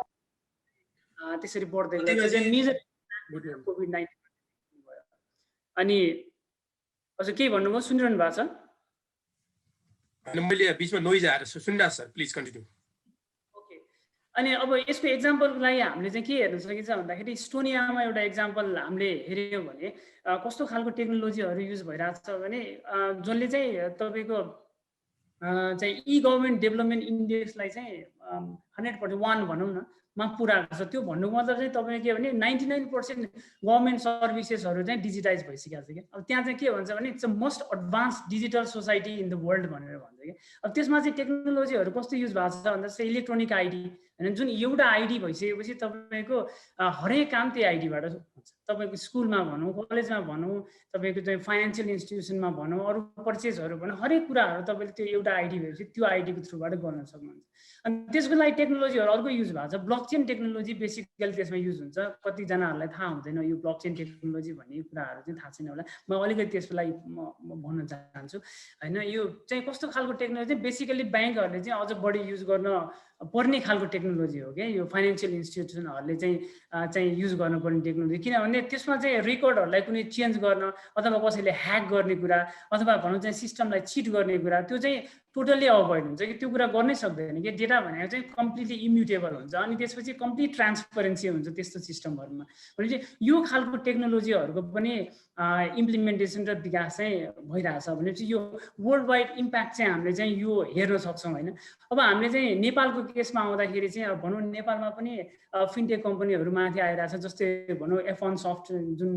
त्यसरी बढ्दै गयो। चाहिँ मेजर कोभिड-19 भयो। अनि हजुर केही भन्नुभयो, सुनिरहनु भएको छ? मैले बिचमा नोइज आएर सुनिरहेको सर, प्लिज कन्टिन्यू। ओके। अनि अब यसको एक्जाम्पलको लागि हामीले चाहिँ के हेर्न सकिन्छ भन्दाखेरि इस्टोनियामा एउटा एक्जाम्पल हामीले हेऱ्यौँ भने कस्तो खालको टेक्नोलोजीहरू युज भइरहेको छ भने जसले चाहिँ तपाईँको चाहिँ ई गभर्मेन्ट डेभलपमेन्ट इन्डेक्सलाई चाहिँ 100% 1 भनौँ न मा पुऱ्याएको छ। त्यो भन्नुको मतलब चाहिँ तपाईँको के भने 99% गभर्मेन्ट सर्भिसेसहरू चाहिँ डिजिटाइज भइसकेको छ क्या। अब त्यहाँ चाहिँ के भन्छ भने it's a most advance digital society in the world भनेर भन्छ क्या। अब त्यसमा चाहिँ टेक्नोलोजीहरू कस्तो युज भएको छ भन्दा चाहिँ इलेक्ट्रोनिक आइडी होइन, जुन एउटा आइडी भइसकेपछि तपाईँको हरेक काम त्यही आइडीबाट हुन्छ। तपाईँको स्कुलमा भनौँ, कलेजमा भनौँ, तपाईँको चाहिँ फाइनेन्सियल इन्स्टिट्युसनमा भनौँ, अरू पर्चेजहरू भनौँ, हरेक कुराहरू तपाईँले त्यो एउटा आइडी भएपछि त्यो आइडीको थ्रुबाट गर्न सक्नुहुन्छ। अनि त्यसको लागि टेक्नोलोजीहरू अर्को युज भएको छ। ब्लकचेन टेक्नोलोजी बेसिकली त्यसमा युज हुन्छ। कतिजनाहरूलाई थाहा हुँदैन यो ब्लकचेन टेक्नोलोजी भन्ने कुराहरू चाहिँ थाहा छैन होला। म अलिकति त्यसको लागि म भन्न चाहन्छु होइन। यो चाहिँ कस्तो खालको टेक्नोलोजी, बेसिकली ब्याङ्कहरूले चाहिँ अझ बढी युज गर्न पर्ने खालको टेक्नोलोजी हो क्या यो फाइनेन्सियल इन्स्टिट्युसनहरूले चाहिँ युज गर्नुपर्ने टेक्नोलोजी। किनभने त्यसमा चाहिँ रेकर्डहरूलाई कुनै चेन्ज गर्न अथवा कसैले ह्याक गर्ने कुरा अथवा भनौँ चाहिँ सिस्टमलाई चिट गर्ने कुरा त्यो चाहिँ टोटल्ली अभोइड हुन्छ कि त्यो कुरा गर्नै सक्दैन कि। डेटा भनेको चाहिँ कम्प्लिटली इम्युटेबल हुन्छ अनि त्यसपछि कम्प्लिट ट्रान्सपरेन्सी हुन्छ त्यस्तो सिस्टमहरूमा। भनेपछि यो खालको टेक्नोलोजीहरूको पनि इम्प्लिमेन्टेसन र विकास चाहिँ भइरहेछ। भनेपछि यो वर्ल्ड वाइड इम्प्याक्ट चाहिँ हामीले चाहिँ यो हेर्न सक्छौँ होइन। अब हामीले चाहिँ नेपालको केसमा आउँदाखेरि चाहिँ अब भनौँ नेपालमा पनि फिनटेक कम्पनीहरू माथि आइरहेछ। जस्तै भनौँ F1 सफ्ट जुन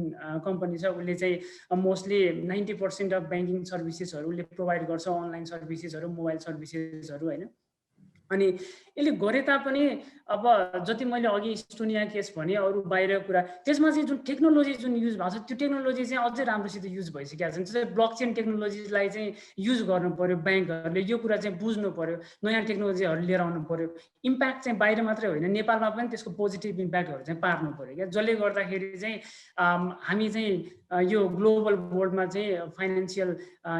कम्पनी छ उसले चाहिँ मोस्टली 90% अफ ब्याङ्किङ सर्भिसेसहरू उसले प्रोभाइड गर्छ, अनलाइन सर्भिसेसहरू, मोबाइल सर्भिसेसहरू होइन। अनि यसले गरे तापनि अब जति मैले अघि इस्टोनिया केस भने अरू बाहिर कुरा त्यसमा चाहिँ जुन टेक्नोलोजी जुन युज भएको छ त्यो टेक्नोलोजी चाहिँ अझै राम्रोसित युज भइसकेको छ। जस्तै ब्लकचेन टेक्नोलोजीलाई चाहिँ युज गर्नु पर्यो, ब्याङ्कहरूले यो कुरा चाहिँ बुझ्नु पर्यो, नयाँ टेक्नोलोजीहरू लिएर आउनु पर्यो। इम्प्याक्ट चाहिँ बाहिर मात्रै होइन नेपालमा पनि त्यसको पोजिटिभ इम्प्याक्टहरू चाहिँ पार्नु पर्यो क्या, जसले गर्दाखेरि चाहिँ हामी चाहिँ यो ग्लोबल वर्ल्डमा चाहिँ फाइनेन्सियल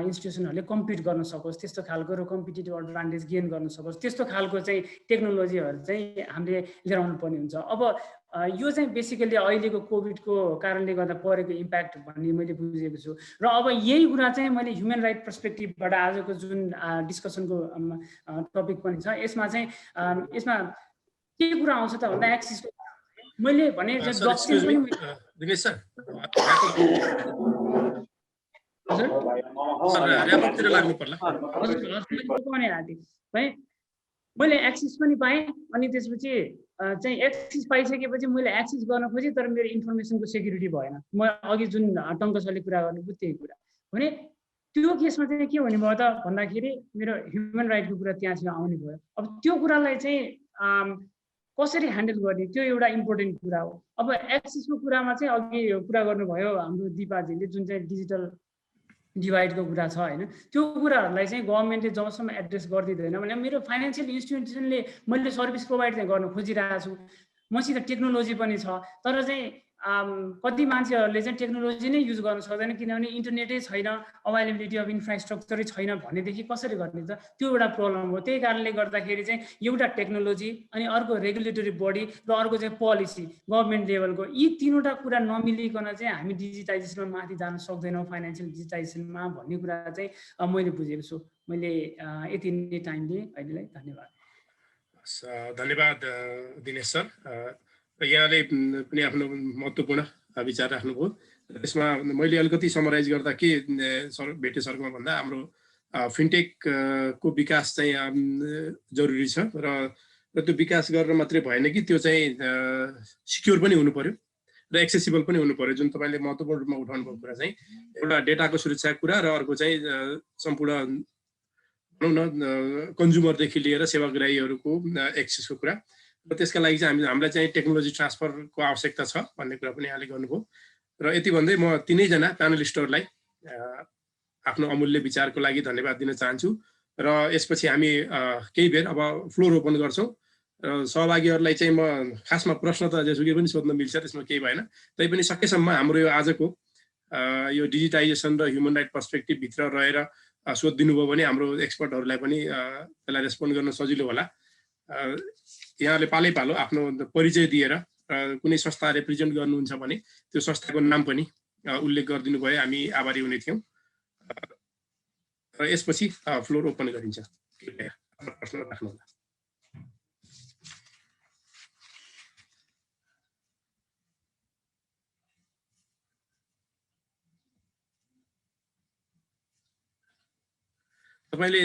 इन्स्टिट्युसनहरूले कम्पिट गर्न सकोस्, त्यस्तो खालको र कम्पिटिटिभ एडभान्टेज गेन गर्न सकोस्, त्यस्तो खालको चाहिँ टेक्नोलोजीहरू चाहिँ हामीले लिएर आउनु पर्ने हुन्छ। अब यो चाहिँ बेसिकली अहिलेको कोभिडको कारणले गर्दा परेको इम्प्याक्ट भन्ने मैले बुझेको छु। र अब यही कुरा चाहिँ मैले ह्युमन राइट पर्सपेक्टिभबाट आजको जुन डिस्कसनको टपिक पनि छ यसमा चाहिँ यसमा के कुरा आउँछ त भन्दा एक्सिसको मैले भने दिनेश सर हजुर लाग्नु पर्ला है। मैले एक्सेस पनि पाएँ अनि त्यसपछि चाहिँ एक्सेस पाइसकेपछि मैले एक्सेस गर्न खोजेँ तर मेरो इन्फर्मेसनको सेक्युरिटी भएन। म अघि जुन टङ्क सरले कुरा गर्नुभयो त्यही कुरा भने त्यो केसमा चाहिँ के हुने भयो त भन्दाखेरि मेरो ह्युमन राइटको कुरा त्यहाँसम्म आउने भयो। अब त्यो कुरालाई चाहिँ कसरी ह्यान्डल गर्ने त्यो एउटा इम्पोर्टेन्ट कुरा हो। अब एक्सेसको कुरामा चाहिँ अघि कुरा गर्नुभयो हाम्रो दिपाजीले जुन चाहिँ डिजिटल डिभाइडको कुरा छ होइन, त्यो कुराहरूलाई चाहिँ गभर्मेन्टले जबसम्म एड्रेस गरिदिँदैन भने मेरो फाइनेन्सियल इन्स्टिट्युसनले मैले सर्भिस प्रोभाइड चाहिँ गर्न खोजिरहेको छु, मसित टेक्नोलोजी पनि छ तर चाहिँ कति मान्छेहरूले चाहिँ टेक्नोलोजी नै युज गर्न सक्दैन किनभने इन्टरनेटै छैन, अभाइलेबिलिटी अफ इन्फ्रास्ट्रक्चरै छैन भनेदेखि कसरी गर्ने त, त्यो एउटा प्रब्लम हो। त्यही कारणले गर्दाखेरि चाहिँ एउटा टेक्नोलोजी अनि अर्को रेगुलेटरी बडी र अर्को चाहिँ पोलिसी गभर्मेन्ट लेभलको यी तीनवटा कुरा नमिलिकन चाहिँ हामी डिजिटाइजेसनमा माथि जान सक्दैनौँ फाइनेन्सियल डिजिटाइजेसनमा भन्ने कुरा चाहिँ मैले बुझेको छु। मैले यति नै टाइम दिएँ अहिलेलाई, धन्यवाद। धन्यवाद दिनेश सर। यहाँले पनि आफ्नो महत्त्वपूर्ण विचार राख्नुभयो। त्यसमा मैले अलिकति समराइज गर्दा के भेटे सरको भन्दा हाम्रो फिनटेकको विकास चाहिँ जरुरी छ र त्यो विकास गर्न मात्रै भएन कि त्यो चाहिँ सिक्योर पनि हुनु पर्यो र एक्सेसिबल पनि हुनु पर्यो। जुन तपाईँले महत्त्वपूर्ण रूपमा उठाउनु भएको कुरा चाहिँ एउटा डेटाको सुरक्षाको कुरा र अर्को चाहिँ सम्पूर्ण भनौँ न कन्ज्युमरदेखि लिएर सेवाग्राहीहरूको एक्सेसको कुरा र त्यसका लागि चाहिँ हामीलाई चाहिँ टेक्नोलोजी ट्रान्सफरको आवश्यकता छ भन्ने कुरा पनि यहाँले गर्नुभयो। र यति भन्दै म तीनैजना प्यानलिस्टहरूलाई आफ्नो अमूल्य विचारको लागि धन्यवाद दिन चाहन्छु र यसपछि हामी केही बेर अब फ्लोर ओपन गर्छौँ र सहभागीहरूलाई चाहिँ म खासमा प्रश्न त जेसुकै पनि सोध्न मिल्छ, त्यसमा केही भएन। तैपनि सकेसम्म हाम्रो यो आजको यो डिजिटाइजेसन र ह्युमन राइट पर्सपेक्टिभभित्र रहेर सोधिदिनु भयो भने हाम्रो एक्सपर्टहरूलाई पनि त्यसलाई रेस्पोन्ड गर्न सजिलो होला। यहाँले पालै पालो आफ्नो परिचय दिएर कुनै संस्था रिप्रेजेन्ट गर्नुहुन्छ भने त्यो संस्थाको नाम पनि उल्लेख गरिदिनु भए हामी आभारी हुने थियौँ। र यसपछि फ्लोर ओपन गरिन्छ, प्रश्न राख्नुहोला। तपाईँले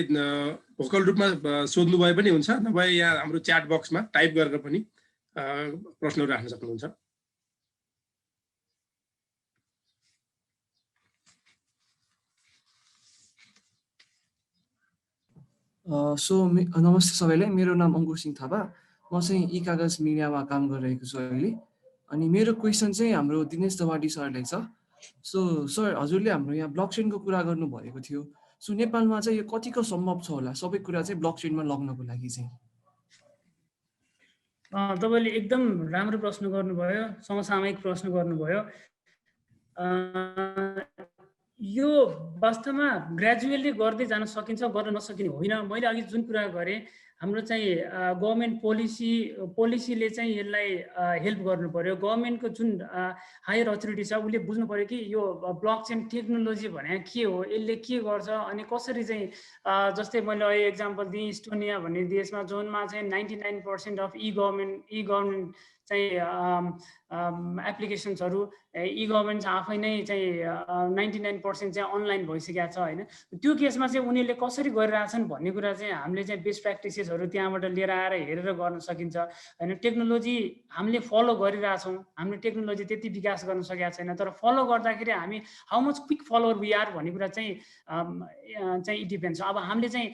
भोकल रूपमा सोध्नु भए पनि हुन्छ, नभए यहाँ हाम्रो च्याट बक्समा टाइप गरेर पनि प्रश्नहरू राख्न सक्नुहुन्छ। नमस्ते सबैलाई, मेरो नाम अङ्कुर सिंह थापा, म चाहिँ ई कागज मिडियामा काम गरिरहेको छु अहिले। अनि मेरो क्वेसन चाहिँ हाम्रो दिनेश दवाडी सरलाई छ। सर, हजुरले हाम्रो यहाँ ब्लकचेनको कुरा गर्नुभएको थियो। नेपालमा चाहिँ यो कतिको सम्भव छ होला सबै कुरा चाहिँ ब्लकचेनमा लग्नको लागि चाहिँ? तपाईँले एकदम राम्रो प्रश्न गर्नुभयो, समसामयिक प्रश्न गर्नुभयो। यो वास्तवमा ग्रेजुअली गर्दै जान सकिन्छ, गर्न नसकिने होइन। मैले अघि जुन कुरा गरेँ हाम्रो चाहिँ गभर्मेन्ट पोलिसीले चाहिँ यसलाई हेल्प गर्नु पर्यो। गभर्मेन्टको जुन हायर अथोरिटी छ उसले बुझ्नु पर्यो कि यो ब्लकचेन टेक्नोलोजी भने के हो, यसले के गर्छ अनि कसरी चाहिँ जस्तै मैले अहिले एक्जाम्पल दिएँ इस्टोनिया भन्ने देशमा जुनमा चाहिँ 99% अफ ई गभर्मेन्ट चाहिँ एप्लिकेसन्सहरू इ गभर्मेन्ट आफै नै चाहिँ 99% चाहिँ अनलाइन भइसकेको छ होइन। त्यो केसमा चाहिँ उनीहरूले कसरी गरिरहेछन् भन्ने कुरा चाहिँ हामीले चाहिँ बेस्ट प्र्याक्टिसेसहरू त्यहाँबाट लिएर आएर हेरेर गर्न सकिन्छ होइन। टेक्नोलोजी हामीले फलो गरिरहेछौँ, हामीले टेक्नोलोजी त्यति विकास गर्न सकेका छैन, तर फलो गर्दाखेरि हामी how much quick follower we are भन्ने कुरा चाहिँ इट डिपेन्ड्स। अब हामीले चाहिँ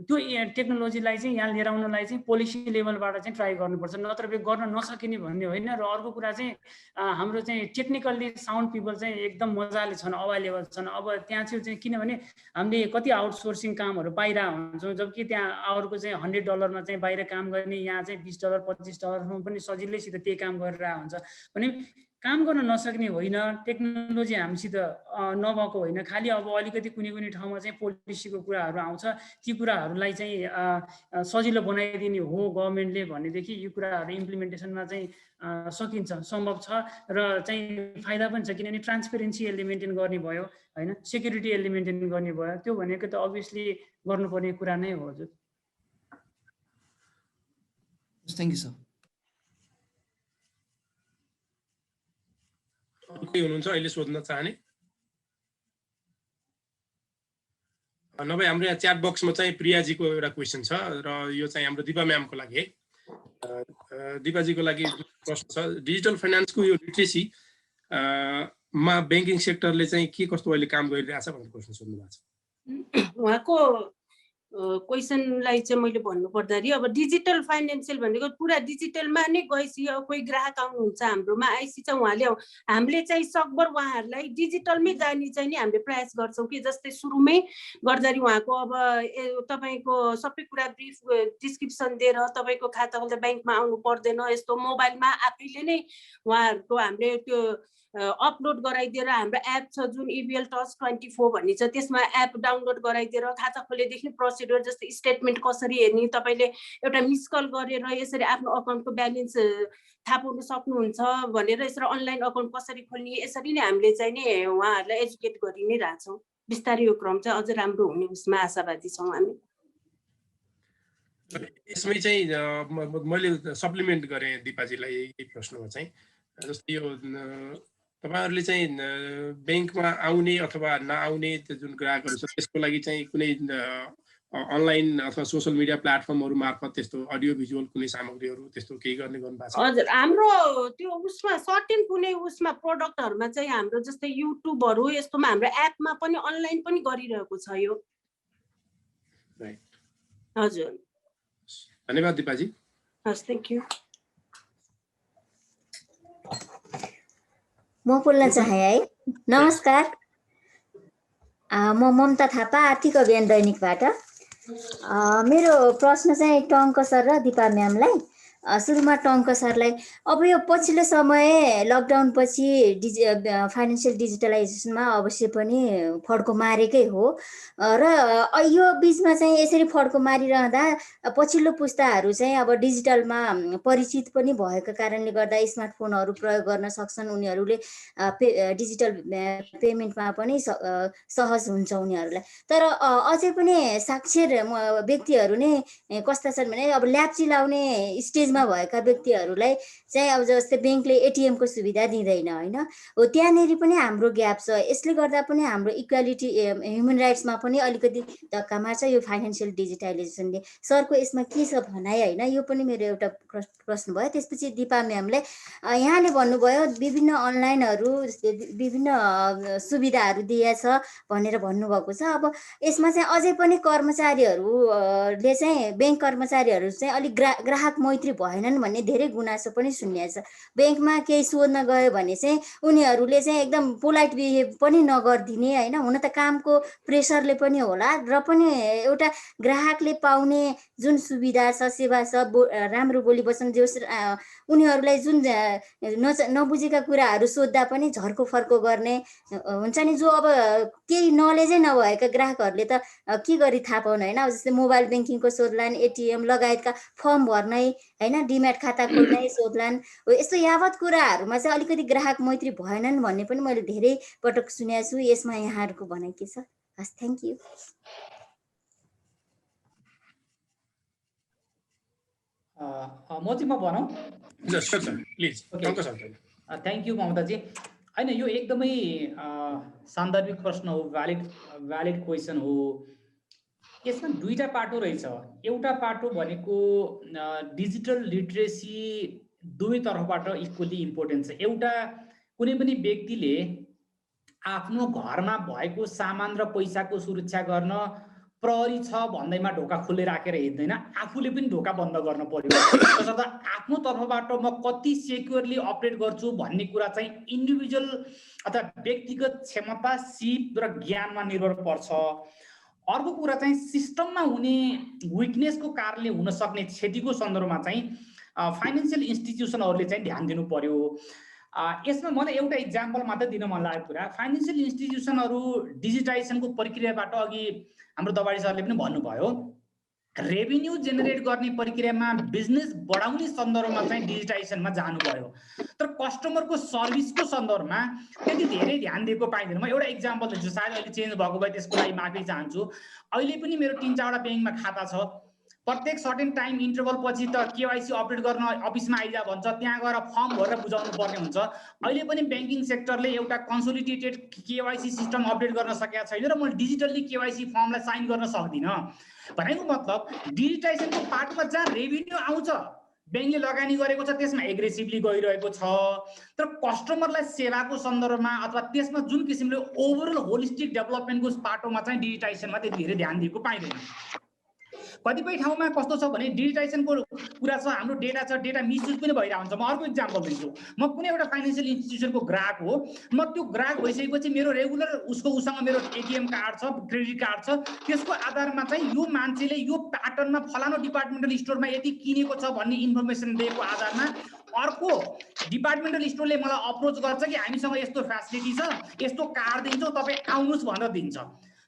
त्यो टेक्नोलोजीलाई चाहिँ यहाँ लिएर आउनलाई चाहिँ पोलिसी लेभलबाट चाहिँ ट्राई गर्नुपर्छ, नत्र गर्न नसकिने भन्ने होइन। र अर्को कुरा चाहिँ हाम्रो चाहिँ टेक्निकल्ली साउन्ड पिपल चाहिँ एकदम मजाले छन्, अभाइलेबल छन्। अब त्यहाँ चाहिँ किनभने हामीले कति आउटसोर्सिङ कामहरू पाइरहेको हुन्छौँ, जबकि त्यहाँ आवरको चाहिँ $100 चाहिँ बाहिर काम गर्ने, यहाँ चाहिँ $20 $25 पनि सजिलैसित त्यही काम गरिरहेको हुन्छ भने काम गर्न नसक्ने होइन, टेक्नोलोजी हामीसित नभएको होइन। खालि अब अलिकति कुनै ठाउँमा चाहिँ पोलिसीको कुराहरू आउँछ, ती कुराहरूलाई चाहिँ सजिलो बनाइदिने हो गभर्मेन्टले भनेदेखि यो कुराहरू इम्प्लिमेन्टेसनमा चाहिँ सकिन्छ, सम्भव छ र चाहिँ फाइदा पनि छ। किनभने ट्रान्सपेरेन्सी यसले मेन्टेन गर्ने भयो होइन, सेक्युरिटी यसले मेन्टेन गर्ने भयो, त्यो भनेको त अभियसली गर्नुपर्ने कुरा नै हो। हजुर थ्याङ्क यू सर। कोही हुनुहुन्छ अहिले सोध्न चाहने? नभए हाम्रो यहाँ च्याट बक्समा चाहिँ प्रियाजीको एउटा क्वेसन छ र यो चाहिँ हाम्रो दिपा म्यामको लागि है। दिपाजीको लागि प्रश्न छ, डिजिटल फाइनेन्सको यो लिट्रेसी मा ब्याङ्किङ सेक्टरले चाहिँ के कस्तो अहिले काम गरिरहेछ भनेर प्रश्न सोध्नु भएको छ। उहाँको क्वेसनलाई चाहिँ मैले भन्नुपर्दाखेरि अब डिजिटल फाइनेन्सियल भनेको पुरा डिजिटलमा नै गएपछि कोही ग्राहक आउनुहुन्छ हाम्रोमा आएपछि चाहिँ उहाँले हामीले चाहिँ सकभर उहाँहरूलाई डिजिटलमै जाने चाहिँ नि हामीले प्रयास गर्छौँ कि जस्तै सुरुमै गर्दाखेरि उहाँको अब तपाईँको सबै कुरा ब्रिफ डिस्क्रिप्सन दिएर तपाईँको खाता खोल्दा ब्याङ्कमा आउनु पर्दैन, यस्तो मोबाइलमा आफैले नै उहाँहरूको हामीले त्यो अपलोड गराइदिएर हाम्रो एप छ जुन EBL टच 24 भन्ने छ, त्यसमा एप डाउनलोड गराइदिएर खाता खोलेदेखि प्रोसिड्युर जस्तै स्टेटमेन्ट कसरी हेर्ने तपाईँले एउटा मिस कल गरेर यसरी आफ्नो अकाउन्टको ब्यालेन्स थाहा पाउन सक्नुहुन्छ भनेर यसरी अनलाइन अकाउन्ट कसरी खोल्ने यसरी नै हामीले चाहिँ नि उहाँहरूलाई एजुकेट गरि नै रहेछौँ। बिस्तारै यो क्रम चाहिँ अझ राम्रो हुने उसमा आशावादी छौँ हामी। यसमै चाहिँ मैले सप्लिमेन्ट गरेँ दिपाजीलाई यही प्रश्नमा चाहिँ, जस्तै यो तपाईहरुले चाहिँ ब्याङ्कमा आउने अथवा नआउने जुन ग्राहकहरू छ त्यसको लागि चाहिँ कुनै अनलाइन अथवा सोशल मिडिया प्लेटफर्महरू मार्फत त्यस्तो अडियो भिजुअल कुनै सामग्रीहरू त्यस्तो केही गर्ने गर्नुभएको छ? हजुर, हाम्रो त्यो उसमा सर्टेन कुनै उसमा प्रोडक्टहरुमा चाहिँ हाम्रो जस्तै युट्युबहरु यस्तोमा हाम्रो एपमा पनि अनलाइन पनि गरिरहेको छ यो। राइट, हजुर, धन्यवाद दिपाजी। हस्, थ्यांक यू। म बोल्न चाहे है। नमस्कार, म ममता थापा आर्थिक अभियान दैनिकबाट। मेरो प्रश्न चाहिँ टङ्क सर र दिपा म्यामलाई। सुरुमा टङ्क सरलाई, अब यो पछिल्लो समय लकडाउन पछि फाइनेन्सियल डिजिटलाइजेसनमा अवश्य पनि फड्को मारेकै हो र यो बिचमा चाहिँ यसरी फड्को मारिरहँदा पछिल्लो पुस्ताहरू चाहिँ अब डिजिटलमा परिचित पनि भएको कारणले गर्दा स्मार्टफोनहरू प्रयोग गर्न सक्छन्, उनीहरूले डिजिटल पेमेन्टमा पनि सहज हुन्छ उनीहरूलाई। तर अझै पनि साक्षर व्यक्तिहरू नै कस्ता छन् भने अब ल्याब चिलाउने स्टेजमा भएका व्यक्तिहरूलाई चाहिँ अब जस्तै ब्याङ्कले एटिएमको सुविधा दिँदैन होइन, हो त्यहाँनिर पनि हाम्रो ग्याप छ। यसले गर्दा पनि हाम्रो इक्वालिटी ह्युमन राइट्समा पनि अलिकति धक्का मार्छ यो फाइनेन्सियल डिजिटलाइजेसनले। सरको यसमा के छ भनाइ होइन, यो पनि मेरो एउटा प्रश्न भयो। त्यसपछि दिपा म्यामले यहाँले भन्नुभयो विभिन्न अनलाइनहरू विभिन्न सुविधाहरू दिएछ भनेर भन्नुभएको छ। अब यसमा चाहिँ अझै पनि कर्मचारीहरूले चाहिँ ब्याङ्क कर्मचारीहरू चाहिँ अलिक ग्राहक मैत्री भएनन् भन्ने धेरै गुनासो पनि सुनिएको छ। ब्याङ्कमा केही सोध्न गयो भने चाहिँ उनीहरूले चाहिँ एकदम पोलाइट बिहेभ पनि नगरिदिने होइन, हुन त कामको प्रेसरले पनि होला र पनि एउटा ग्राहकले पाउने जुन सुविधा छ सेवा छ राम्रो बोली वचन जो उनीहरूलाई जुन नबुझेका कुराहरू सोद्धा पनि झर्को फर्को गर्ने हुन्छ नि, जो अब केही नलेजै नभएका ग्राहकहरूले त के गरी थाहा पाउनु होइन। अब जस्तै मोबाइल ब्याङ्किङको सोध्लान्, एटिएम लगायतका फर्म भर्नै होइन, डिम्याट खाता खोल्नै सोध्लान्, हो यस्तो यावत कुराहरूमा चाहिँ अलिकति ग्राहक मैत्री भएनन् भन्ने पनि मैले धेरै पटक सुनेको छु। यसमा यहाँहरूको भनाइ के छ? हस्, थ्याङ्क यू। म भनौँ सर प्लिज टङ्क सर। Thank you Mamataji. होइन यो एकदमै सान्दर्भिक प्रश्न हो, भ्यालिड क्वेसन हो। यसमा दुईटा पाटो रहेछ। एउटा पाटो भनेको डिजिटल लिटरेसी दुवै तर्फबाट इक्वली इम्पोर्टेन्ट छ। एउटा कुनै पनि व्यक्तिले आफ्नो घरमा भएको सामान र पैसाको सुरक्षा गर्न प्रहरी छ भन्दैमा ढोका खुल्लै राखेर हिँड्दैन, आफूले पनि ढोका बन्द गर्न पर्यो। तसर्थ आफ्नो तर्फबाट म कति सेक्युरली अपरेट गर्छु भन्ने कुरा चाहिँ इन्डिभिजुअल अथवा व्यक्तिगत क्षमता, सिप र ज्ञानमा निर्भर पर्छ। अर्को कुरा चाहिँ सिस्टममा हुने विकनेसको कारणले हुन सक्ने क्षतिको सन्दर्भमा चाहिँ फाइनेन्सियल इन्स्टिट्युसनहरूले चाहिँ ध्यान दिनु पर्यो। यसमा मलाई एउटा इक्जाम्पल मात्रै दिन मन लागेको कुरा, फाइनेन्सियल इन्स्टिट्युसनहरू डिजिटाइजेसनको प्रक्रियाबाट अघि हाम्रो दबाडी सरले पनि भन्नुभयो, रेभिन्यू जेनेरेट गर्ने प्रक्रियामा बिजनेस बढाउने सन्दर्भमा चाहिँ डिजिटाइजेसनमा जानुभयो, तर कस्टमरको सर्भिसको सन्दर्भमा त्यति धेरै ध्यान दिएको पाइँदैन। म एउटा इक्जाम्पल दिन्छु, सायद अहिले चेन्ज भएको भए त्यसको लागि माफी चाहन्छु। अहिले पनि मेरो 3-4वटा ब्याङ्कमा खाता छ। प्रत्येक सर्टेन टाइम इन्टरभल पछि त केवाइसी अपडेट गर्न अफिसमा आइजा भन्छ, त्यहाँ गएर फर्म भरेर बुझाउनु पर्ने हुन्छ। अहिले पनि ब्याङ्किङ सेक्टरले एउटा कन्सोलिडेटेड केवाइसी सिस्टम अपडेट गर्न सकेका छैन र म डिजिटल्ली केवाइसी फर्मलाई साइन गर्न सक्दिनँ। भनेको मतलब डिजिटाइजेसनको पार्टमा जहाँ रेभिन्यू आउँछ, ब्याङ्कले लगानी गरेको छ, त्यसमा एग्रेसिभली गइरहेको छ, तर कस्टमरलाई सेवाको सन्दर्भमा अथवा त्यसमा जुन किसिमले ओभरअल होलिस्टिक डेभलपमेन्टको पाटोमा चाहिँ डिजिटाइजेसनमा त्यति धेरै ध्यान दिएको पाइँदैन। कतिपय ठाउँमा कस्तो छ भने डिजिटाइजेसनको कुरा छ, हाम्रो डेटा छ, डेटा मिसयुज पनि भइरहेको हुन्छ। म अर्को इक्जाम्पल दिन्छु। म कुनै एउटा फाइनेन्सियल इन्स्टिट्युसनको ग्राहक हो, म त्यो ग्राहक भइसकेपछि मेरो रेगुलर उसँग मेरो एटिएम कार्ड छ, क्रेडिट कार्ड छ, त्यसको आधारमा चाहिँ यो मान्छेले यो प्याटर्नमा फलानु डिपार्टमेन्टल स्टोरमा यति किनेको छ भन्ने इन्फर्मेसन दिएको आधारमा अर्को डिपार्टमेन्टल स्टोरले मलाई अप्रोच गर्छ कि हामीसँग यस्तो फ्यासिलिटी छ, यस्तो कार्ड दिन्छौँ, तपाईँ आउनुहोस् भनेर दिन्छ।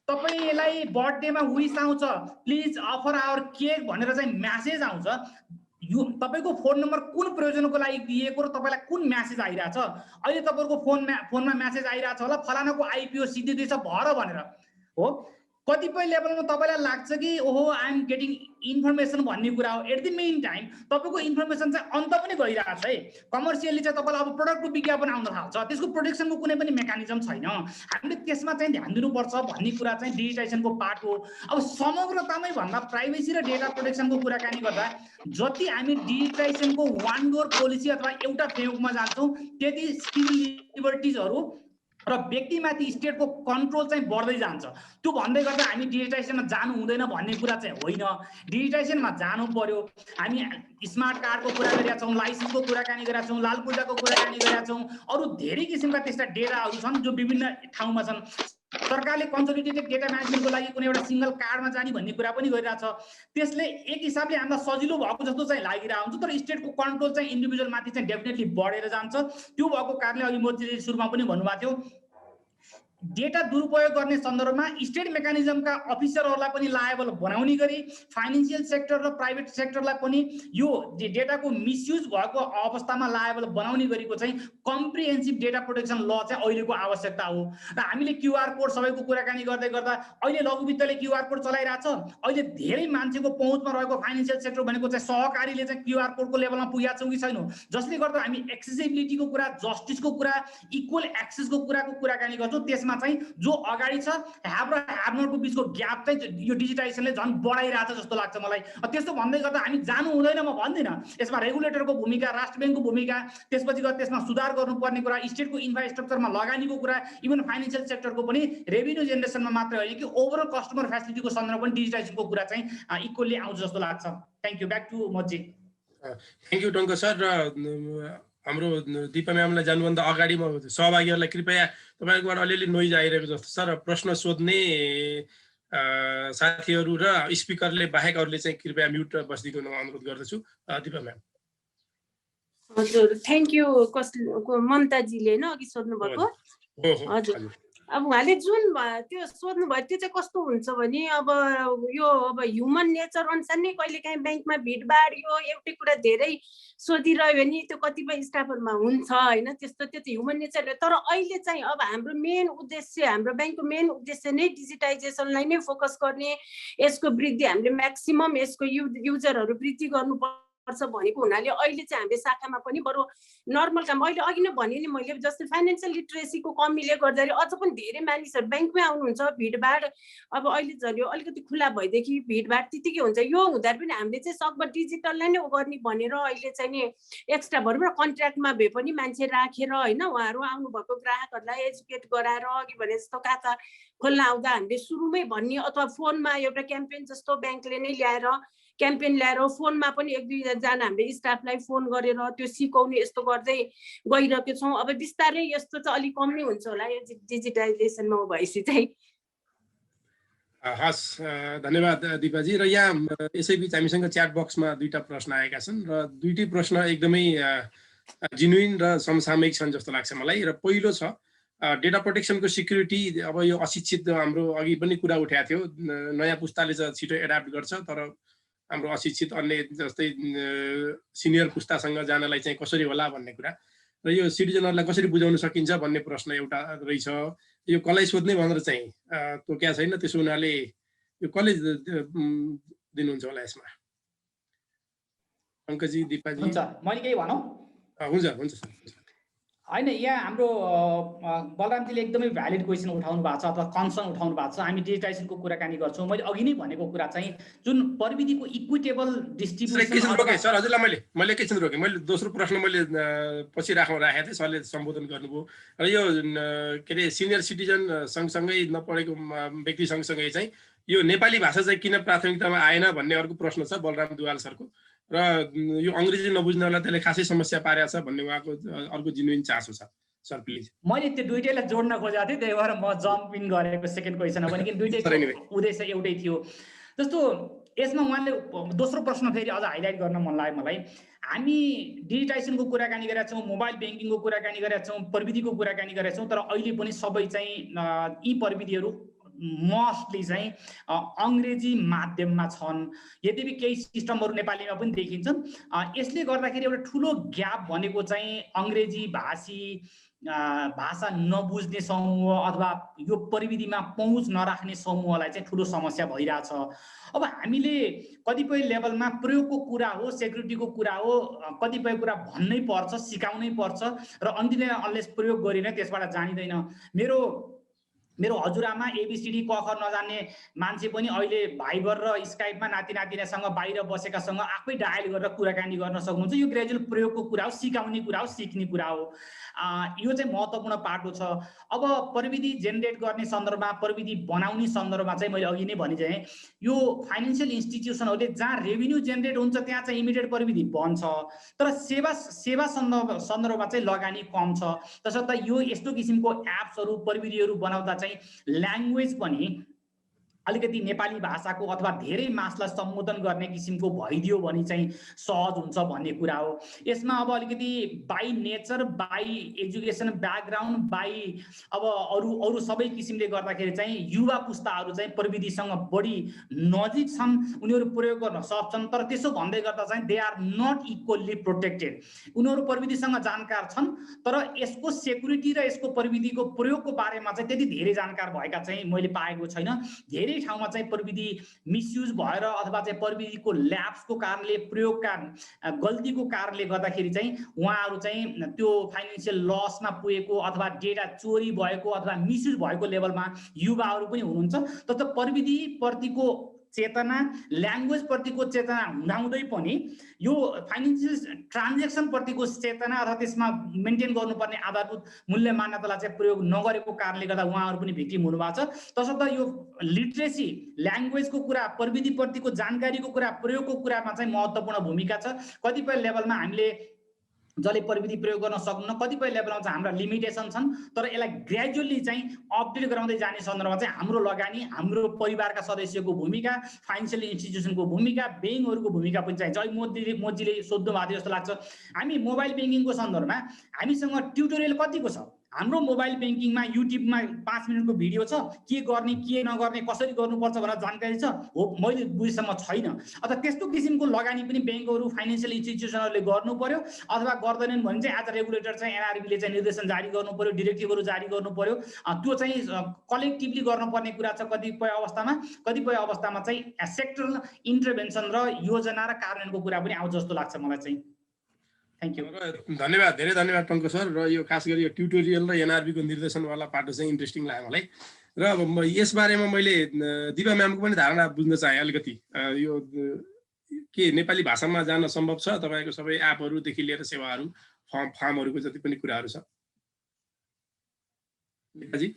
तपाईलाई बर्थडेमा विश आउँछ, प्लिज अफर आवर केक भनेर चाहिँ म्यासेज आउँछ। यो तपाईँको फोन नम्बर कुन प्रयोजनको लागि दिएको र तपाईँलाई कुन म्यासेज आइरहेछ? अहिले तपाईँको फोनमा म्यासेज आइरहेछ होला, फलानाको आइपिओ सिद्धिँदैछ भर भनेर हो। कतिपय लेभलमा तपाईँलाई लाग्छ कि ओहो आई एम गेटिङ इन्फर्मेसन भन्ने कुरा हो। एट द मेन टाइम तपाईँको इन्फर्मेसन चाहिँ अन्त पनि गइरहेछ है। कमर्सियली चाहिँ तपाईँलाई अब प्रडक्टको विज्ञापन आउन थाल्छ, त्यसको प्रोटेक्सनको कुनै पनि मेकानिजम छैन। हामीले त्यसमा चाहिँ ध्यान दिनुपर्छ भन्ने कुरा चाहिँ डिजिटाइजेसनको पार्ट हो। अब समग्रतामै भन्दा प्राइभेसी र डेटा प्रोटेक्सनको कुराकानी गर्दा जति हामी डिजिटाइजेसनको वान डोर पोलिसी अथवा एउटा फ्रेमवर्कमा जान्छौँ, त्यति सिभिल लिबर्टिजहरू र व्यक्तिमाथि स्टेटको कन्ट्रोल चाहिँ बढ्दै जान्छ। त्यो भन्दै गर्दा हामी डिजिटाइजेसनमा जानु हुँदैन भन्ने कुरा चाहिँ होइन। डिजिटाइजेसनमा जानु पर्यो। हामी स्मार्ट कार्डको कुरा गरेका छौँ, लाइसेन्सको कुराकानी गरेका छौँ, लाल पूर्जाको कुराकानी गरेका छौँ, अरू धेरै किसिमका त्यस्ता डेटाहरू छन् जो विभिन्न ठाउँमा छन्। सरकारले कन्सोलिडेटेड डेटा म्यानेजमेन्टको लागि कुनै एउटा सिंगल कार्डमा जाने भन्ने कुरा पनि गरिरहेछ। त्यसले एक हिसाबले हामीलाई सजिलो भएको जस्तो चाहिँ लागिरहेको हुन्छ, तर स्टेटको कन्ट्रोल चाहिँ इन्डिभिजुअलमाथि चाहिँ डेफिनेटली बढेर जान्छ। त्यो भएको कारणले अघि मोदीले सुरुमा पनि भन्नुभएको थियो, डेटा दुरुपयोग गर्ने सन्दर्भमा स्टेट मेकानिजमका अफिसरहरूलाई पनि लायबल बनाउने गरी फाइनेन्सियल सेक्टर र प्राइभेट सेक्टरलाई पनि यो डेटाको मिसयुज भएको अवस्थामा लायबल बनाउने गरेको चाहिँ कम्प्रिहेन्सिभ डेटा प्रोटेक्सन ल चाहिँ अहिलेको आवश्यकता हो। र हामीले क्युआर कोड सबैको कुराकानी गर्दै गर्दा अहिले लघुवित्तले क्युआर कोड चलाइरहेछ। अहिले धेरै मान्छेको पहुँचमा रहेको फाइनेन्सियल सेक्टर भनेको चाहिँ सहकारीले चाहिँ क्युआर कोडको लेभलमा पुगेका छौँ कि छैनौँ, जसले गर्दा हामी एक्सेसिबिलिटीको कुरा, जस्टिसको कुरा, इक्वल एक्सेसको कुराकानी गर्छौँ। त्यसमा चाहिँ जो अगाडि छ ह्याभ र ह्याभ नटको बिचको ग्याप चाहिँ यो डिजिटाइजेसनले झन् बढाइरहेछ जस्तो लाग्छ मलाई। त्यस्तो भन्दै गर्दा हामी जानु हुँदैन म भन्दिनँ। यसमा रेगुलेटरको भूमिका, राष्ट्र ब्याङ्कको भूमिका, त्यसपछि गएर त्यसमा सुधार गर्नुपर्ने कुरा, स्टेटको इन्फ्रास्ट्रक्चरमा लगानीको कुरा, इभन फाइनेन्सियल सेक्टरको पनि रेभिन्यू जेनेरेसनमा मात्रै होइन कि ओभरअल कस्टमर फेसिलिटीको सन्दर्भमा पनि डिजिटाइजेसनको कुरा चाहिँ इक्वली आउँछ जस्तो लाग्छ। Thank you. ब्याक टु मजी। थ्याङ्क यू टङ्क सर। र हाम्रो दिपा म्यामलाई जानुभन्दा अगाडि म सहभागीहरूलाई कृपया तपाईँकोबाट अलिअलि नोइज आइरहेको जस्तो छ र प्रश्न सोध्ने साथीहरू र स्पिकरले बाहेक अरूले चाहिँ कृपया म्युट बसिदिनु अनुरोध गर्दछु। दिपा म्याम। हजुर, थ्याङ्क यू ममताजीले होइन अघि सोध्नु भएको। हजुर, अब उहाँले जुन त्यो सोध्नु भयो त्यो चाहिँ कस्तो हुन्छ भने अब यो अब ह्युमन नेचर अनुसार नै कहिलेकाहीँ ब्याङ्कमा भिडभाड यो एउटै कुरा धेरै सोधिरह्यो भने त्यो कतिपय स्टाफहरूमा हुन्छ होइन, त्यस्तो त्यो चाहिँ ह्युमन नेचर हो। तर अहिले चाहिँ अब हाम्रो मेन उद्देश्य, हाम्रो ब्याङ्कको मेन उद्देश्य नै डिजिटाइजेसनलाई नै फोकस गर्ने, यसको वृद्धि हामीले म्याक्सिमम यसको युजरहरू वृद्धि गर्नु पर्छ भनेको हुनाले अहिले चाहिँ हामीले शाखामा पनि बरु नर्मल काम अहिले अघि नै भने नि मैले जस्तै फाइनेन्सियल लिटरेसीको कमीले गर्दाखेरि अझ पनि धेरै मानिसहरू ब्याङ्कमै आउनुहुन्छ भिडभाड अब अहिले झन् अलिकति खुला भएदेखि भिडभाड त्यतिकै हुन्छ यो हुँदा पनि हामीले चाहिँ सकभर डिजिटललाई नै गर्ने भनेर अहिले चाहिँ नि एक्स्ट्रा भनौँ न कन्ट्र्याक्टमा भए पनि मान्छे राखेर होइन उहाँहरू आउनुभएको ग्राहकहरूलाई एजुकेट गराएर अघि भने जस्तो खाता खोल्न आउँदा हामीले सुरुमै भन्ने अथवा फोनमा एउटा क्याम्पेन जस्तो ब्याङ्कले नै ल्याएर क्याम्पेन ल्याएर फोनमा पनि 1-2जना हामीले स्टाफलाई फोन गरेर त्यो सिकाउने यस्तो गर्दै गइरहेको छौँ। अब बिस्तारै यस्तो चाहिँ अलिक कम नै हुन्छ होला यो डिजिटलाइजेसनमा भएपछि चाहिँ। हस् धन्यवाद दिपाजी। र यहाँ यसैबिच हामीसँग च्याट बक्समा 2टा प्रश्न आएका छन् र दुईटै प्रश्न एकदमै जेन्युइन र समसामयिक छन् जस्तो लाग्छ मलाई। र पहिलो छ डेटा प्रोटेक्सनको सिक्युरिटी। अब यो अशिक्षित हाम्रो अघि पनि कुरा उठाएको थियो, नयाँ पुस्ताले चाहिँ छिटो एडाप्ट गर्छ तर हाम्रो अशिक्षित अन्य जस्तै सिनियर पुस्तासँग जानलाई चाहिँ कसरी होला भन्ने कुरा र यो सिटिजनहरूलाई कसरी बुझाउन सकिन्छ भन्ने प्रश्न एउटा रहेछ। यो कसलाई सोध्ने भनेर चाहिँ तोक्या छैन, त्यसो हुनाले यो कसले दिनुहुन्छ होला यसमा? अङ्कजी, दिपाजी? हुन्छ, मैले केही भनौँ? हुन्छ हुन्छ सर। होइन, यहाँ हाम्रो बलरामजीले एकदमै भ्यालिड क्वेसन उठाउनु भएको छ अथवा कन्सर्न उठाउनु भएको छ। हामी डिजिटाइजेसनको कुराकानी गर्छौँ। मैले अघि नै भनेको कुरा चाहिँ जुन प्रविधिको इक्विटेबल डिस्ट्रिब्युसन। सर हजुरलाई मैले एकैछिन रोकेँ। मैले दोस्रो प्रश्न मैले पछि राखेको थिएँ, सरले सम्बोधन गर्नुभयो। र यो के अरे सिनियर सिटिजन सँगसँगै नपढेको व्यक्ति सँगसँगै चाहिँ यो नेपाली भाषा चाहिँ किन प्राथमिकतामा आएन भन्ने अर्को प्रश्न छ बलराम दुवाल सरको। र यो अङ्ग्रेजी नबुझ्नेलाई त्यसले खासै समस्या पारेको छ भन्ने उहाँको अर्को जेन्युइन चासो छ। Sir please. मैले त्यो दुईटैलाई जोड्न खोजेको थिएँ, त्यही भएर म जम्प इन गरेको सेकेन्ड क्वेसनमा पनि, किन दुईटैको उद्देश्य एउटै थियो। जस्तो यसमा उहाँले दोस्रो प्रश्न फेरि अझ हाइलाइट गर्न मन लाग्यो मलाई। हामी डिजिटाइजेसनको कुराकानी गरेका छौँ, मोबाइल ब्याङ्किङको कुराकानी गरेका छौँ, प्रविधिको कुराकानी गरेका छौँ, तर अहिले पनि सबै चाहिँ यी प्रविधिहरू मोस्टली चाहिँ अङ्ग्रेजी माध्यममा छन्। यद्यपि केही सिस्टमहरू नेपालीमा पनि देखिन्छन्। यसले गर्दाखेरि एउटा ठुलो ग्याप भनेको चाहिँ अङ्ग्रेजी भाषी भाषा नबुझ्ने समूह अथवा यो प्रविधिमा पहुँच नराख्ने समूहलाई चाहिँ ठुलो समस्या भइरहेछ। अब हामीले कतिपय लेभलमा प्रयोगको कुरा हो, सेक्युरिटीको कुरा हो, कतिपय कुरा भन्नै पर्छ, सिकाउनै पर्छ र अनलेस प्रयोग गरिने त्यसबाट जानिँदैन। मेरो हजुरआमा एबिसिडी क ख नजान्ने मान्छे पनि अहिले भाइबर र स्काइपमा नाति नातिनासँग बाहिर बसेकासँग आफै डायल गरेर कुराकानी गर्न सक्नुहुन्छ। यो ग्रेजुअल प्रयोगको कुरा हो, सिकाउने कुरा हो, सिक्ने कुरा हो। यो चाहिँ महत्त्वपूर्ण पाटो छ। अब प्रविधि जेनेरेट गर्ने सन्दर्भमा, प्रविधि बनाउने सन्दर्भमा चाहिँ मैले अघि नै भनिदिएँ, यो फाइनेन्सियल इन्स्टिट्युसनहरूले जहाँ रेभिन्यू जेनेरेट हुन्छ त्यहाँ चाहिँ इमिडिएट प्रविधि बन्छ, तर सेवा सन्दर्भमा चाहिँ लगानी कम छ। तसर्थ यो यस्तो किसिमको एप्सहरू प्रविधिहरू बनाउँदा चाहिँ ल्याङ्ग्वेज पनि अलिकति नेपाली भाषाको अथवा धेरै मासलाई सम्बोधन गर्ने किसिमको भइदियो भने चाहिँ सहज हुन्छ भन्ने कुरा हो। यसमा अब अलिकति by nature, by education background, by अब अरू सबै किसिमले गर्दाखेरि चाहिँ युवा पुस्ताहरू चाहिँ प्रविधिसँग बढी नजिक छन्, उनीहरू प्रयोग गर्न सक्छन्। तर त्यसो भन्दै गर्दा चाहिँ they are not equally protected. उनीहरू प्रविधिसँग जानकार छन् तर यसको सेक्युरिटी र यसको प्रविधिको प्रयोगको बारेमा चाहिँ त्यति धेरै जानकार भएका चाहिँ मैले पाएको छैन। धेरै ठाउँमा चाहिँ प्रविधि मिसयुज भएर अथवा चाहिँ प्रविधिको ल्याब्सको कारणले, प्रयोगका गल्तीको कारणले गर्दाखेरि चाहिँ उहाँहरू चाहिँ त्यो फाइनेन्सियल लसमा पुगेको अथवा डेटा चोरी भएको अथवा मिसयुज भएको लेभलमा युवाहरू पनि हुनुहुन्छ। तर प्रविधि प्रतिको चेतना, ल्याङ्ग्वेज प्रतिको चेतना हुँदाहुँदै पनि यो फाइनेन्सियल ट्रान्जेक्सन प्रतिको चेतना अथवा त्यसमा मेन्टेन गर्नुपर्ने आधारभूत मूल्य मान्यतालाई चाहिँ प्रयोग नगरेको कारणले गर्दा उहाँहरू पनि भिक्टिम हुनुभएको छ। तसर्थ यो लिटरेसी, ल्याङ्ग्वेजको कुरा, प्रविधि प्रतिको जानकारीको कुरा, प्रयोगको कुरामा चाहिँ महत्त्वपूर्ण भूमिका छ। कतिपय लेभलमा हामीले जसले प्रविधि प्रयोग गर्न सक्नुहुन्न, कतिपय लेभलमा चाहिँ हाम्रा लिमिटेसन छन्, तर यसलाई ग्रेजुअली चाहिँ अपडेट गराउँदै जाने सन्दर्भमा चाहिँ हाम्रो लगानी, हाम्रो परिवारका सदस्यको भूमिका, फाइनेन्सियल इन्स्टिट्युसनको भूमिका, ब्याङ्कहरूको भूमिका पनि चाहिन्छ। मोदीले सोध्नु भएको थियो जस्तो लाग्छ। हामी मोबाइल ब्याङ्किङको सन्दर्भमा हामीसँग ट्युटोरियल कतिको छ? हाम्रो मोबाइल ब्याङ्किङमा युट्युबमा 5 मिनटको भिडियो छ, के गर्ने के नगर्ने कसरी गर्नुपर्छ भनेर जानकारी छ हो, मैले बुझेसम्म छैन। अथवा त्यस्तो किसिमको लगानी पनि ब्याङ्कहरू फाइनेन्सियल इन्स्टिट्युसनहरूले गर्नु पर्यो, अथवा गर्दैनन् भने चाहिँ आज रेगुलेटर चाहिँ एनआरबीले चाहिँ निर्देशन जारी गर्नु पर्यो, डिरेक्टिभहरू जारी गर्नु पर्यो। त्यो चाहिँ कलेक्टिभली गर्नुपर्ने कुरा छ कतिपय अवस्थामा चाहिँ सेक्टरल इन्टरभेन्सन र योजना र कार्यान्वयनको कुरा पनि आउँछ जस्तो लाग्छ मलाई चाहिँ। Thank you. धन्यवाद, धेरै धन्यवाद टङ्क सर। र यो खास गरी यो ट्युटोरियल र एनआरबीको निर्देशनवाला पाटो चाहिँ इन्ट्रेस्टिङ लाग्यो मलाई। र अब यसबारेमा मैले दिपा म्यामको पनि धारणा बुझ्न चाहेँ अलिकति। यो के नेपाली भाषामा जान सम्भव छ तपाईँको सबै एपहरूदेखि लिएर सेवाहरू फर्महरूको जति पनि कुराहरू छ? दिपाजी?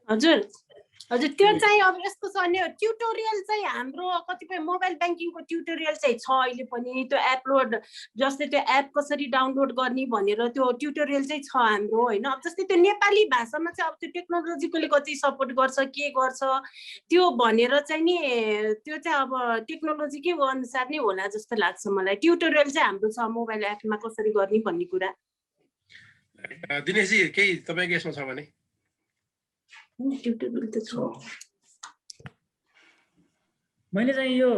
हजुर हजुर, त्यो चाहिँ अब यस्तो छ नि, ट्युटोरियल चाहिँ हाम्रो कतिपय मोबाइल ब्याङ्किङको ट्युटोरियल चाहिँ छ अहिले पनि। त्यो एपलोड जस्तै त्यो एप कसरी डाउनलोड गर्ने भनेर त्यो ट्युटोरियल चाहिँ छ हाम्रो होइन। अब जस्तै त्यो नेपाली भाषामा चाहिँ अब त्यो टेक्नोलोजीले कति सपोर्ट गर्छ के गर्छ त्यो भनेर चाहिँ नि, त्यो चाहिँ अब टेक्नोलोजीकै अनुसार नै होला जस्तो लाग्छ मलाई। ट्युटोरियल चाहिँ हाम्रो छ मोबाइल एपमा कसरी गर्ने भन्ने कुरा। दिनेशजी केही तपाईँको यसमा छ भने? मैले चाहिँ यो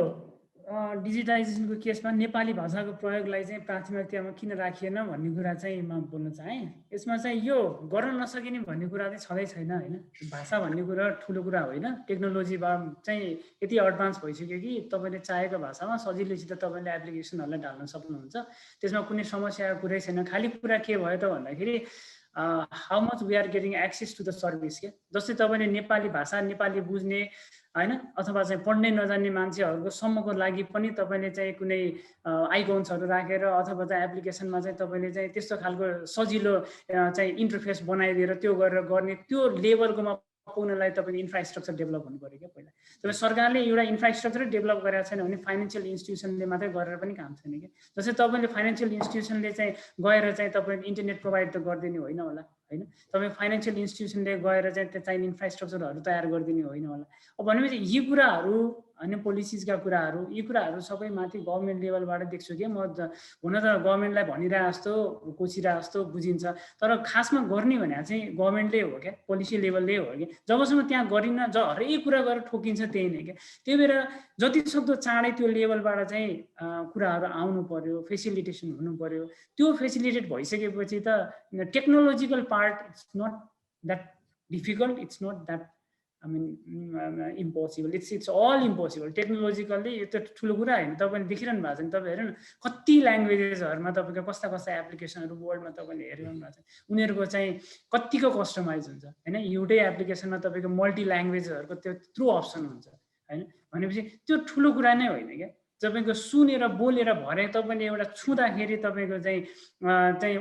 डिजिटाइजेसनको केसमा नेपाली भाषाको प्रयोगलाई चाहिँ प्राथमिकतामा किन राखिएन भन्ने कुरा चाहिँ म बोल्न चाहेँ। यसमा चाहिँ यो गर्न नसकिने भन्ने कुरा चाहिँ छँदै छैन होइन। भाषा भन्ने कुरा ठुलो कुरा होइन, टेक्नोलोजीमा चाहिँ यति एडभान्स भइसक्यो कि तपाईँले चाहेको भाषामा सजिलैसित तपाईँले एप्लिकेसनहरूलाई ढाल्न सक्नुहुन्छ। त्यसमा कुनै समस्याको कुरै छैन। खालि कुरा के भयो त भन्दाखेरि how much we are getting access to the service के। जस्तै तपाईँले नेपाली भाषा नेपाली बुझ्ने होइन अथवा चाहिँ पढ्नै नजान्ने मान्छेहरूको सम्मको लागि पनि तपाईँले चाहिँ कुनै आइकन्सहरू राखेर अथवा चाहिँ एप्लिकेसनमा चाहिँ तपाईँले चाहिँ त्यस्तो खालको सजिलो चाहिँ इन्टरफेस बनाइदिएर त्यो गरेर गर्ने त्यो लेभलकोमा पुग्नलाई तपाईँको इन्फ्रास्ट्रक्चर डेभलप हुनु पऱ्यो क्या पहिला। तपाईँ सरकारले एउटा इन्फ्रास्ट्रक्चर डेभलप गरेको छैन भने फाइनेन्सियल इन्स्टिट्युसनले मात्रै गरेर पनि काम छैन क्या। जस्तै तपाईँले फाइनेन्सियल इन्स्टिट्युसनले चाहिँ गएर चाहिँ तपाईँले इन्टरनेट प्रोभाइड त गरिदिने होइन होला होइन। तपाईँ फाइनेन्सियल इन्स्टिट्युसनले गएर चाहिँ त्यो चाहिने इन्फ्रास्ट्रक्चरहरू तयार गरिदिने होइन होला। अब भनेपछि यी कुराहरू होइन पोलिसिजका कुराहरू, यी कुराहरू सबै माथि गभर्मेन्ट लेभलबाट देख्छु कि म हुन त गभर्मेन्टलाई भनिरहे जस्तो कोसिरहे जस्तो बुझिन्छ, तर खासमा गर्ने भने चाहिँ गभर्मेन्टले हो क्या, पोलिसी लेभलले हो कि। जबसम्म त्यहाँ गरिन्न हरेक कुरा गरेर ठोकिन्छ त्यही नै क्या। त्यही भएर जति सक्दो चाँडै त्यो लेभलबाट चाहिँ कुराहरू आउनु पर्यो, फेसिलिटेसन हुनु पर्यो। त्यो फेसिलिटेट भइसकेपछि त technological part it's not that difficult, it's not that impossible, it's all impossible. Technologically यो त ठुलो कुरा होइन। तपाईँले देखिरहनु भएको छ नि, तपाईँ हेर्नु न कति ल्याङ्ग्वेजेसहरूमा तपाईँको कस्ता कस्ता एप्लिकेसनहरू वर्ल्डमा तपाईँले हेरिरहनु भएको छ। उनीहरूको चाहिँ कतिको कस्टमाइज हुन्छ होइन। एउटै एप्लिकेसनमा तपाईँको मल्टी ल्याङ्ग्वेजहरूको त्यत्रो अप्सन हुन्छ होइन। भनेपछि त्यो ठुलो कुरा नै होइन क्या। तपाईँको सुनेर बोलेर भरे तपाईँले एउटा छुँदाखेरि तपाईँको चाहिँ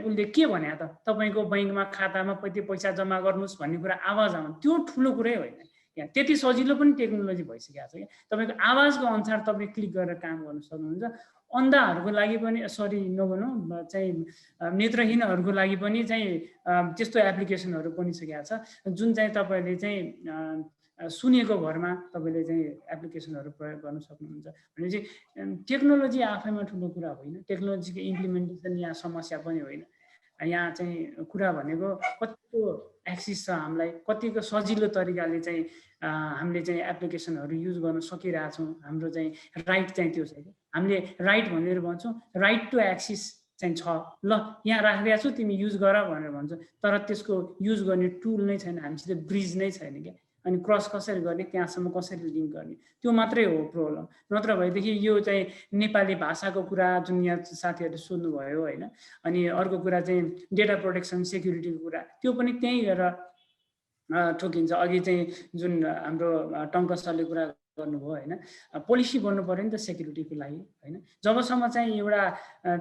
उसले के भने त तपाईँको बैङ्कमा खातामा कति पैसा जम्मा गर्नुहोस् भन्ने कुरा आवाज आउनु, त्यो ठुलो कुरै होइन। यहाँ त्यति सजिलो पनि टेक्नोलोजी भइसकेको छ क्या। तपाईँको आवाजको अनुसार तपाईँ क्लिक गरेर काम गर्न सक्नुहुन्छ। अन्धाहरूको लागि पनि नभनौँ चाहिँ नेत्रहीनहरूको लागि पनि चाहिँ त्यस्तो एप्लिकेसनहरू बनिसकेको छ जुन चाहिँ तपाईँले चाहिँ सुनेको भरमा तपाईँले चाहिँ एप्लिकेसनहरू प्रयोग गर्न सक्नुहुन्छ। भनेपछि टेक्नोलोजी आफैमा ठुलो कुरा होइन, टेक्नोलोजीको इम्प्लिमेन्टेसन यहाँ समस्या पनि होइन। यहाँ चाहिँ कुरा भनेको कतिको एक्सेस छ हामीलाई, कतिको सजिलो तरिकाले चाहिँ हामीले चाहिँ एप्लिकेसनहरू युज गर्न सकिरहेछौँ। हाम्रो चाहिँ राइट चाहिँ त्यो छ कि हामीले राइट भनेर भन्छौँ, राइट टु एक्सेस चाहिँ छ। ल यहाँ राखिरहेको छु तिमी युज गर भनेर भन्छ, तर त्यसको युज गर्ने टुल नै छैन, हामीसित ब्रिज नै छैन क्या। अनि क्रस कसरी गर्ने, त्यहाँसम्म कसरी लिङ्क गर्ने, त्यो मात्रै हो प्रब्लम। नत्र भएदेखि यो चाहिँ नेपाली भाषाको कुरा जुन यहाँ साथीहरूले सोध्नुभयो होइन। अनि अर्को कुरा चाहिँ डेटा प्रोटेक्सन सेक्युरिटीको कुरा, त्यो पनि त्यहीँ गएर ठोकिन्छ। अघि चाहिँ जुन हाम्रो टङ्क सरले कुरा गर्नुभयो होइन, पोलिसी बन्नु पऱ्यो नि त सेक्युरिटीको लागि होइन। जबसम्म चाहिँ एउटा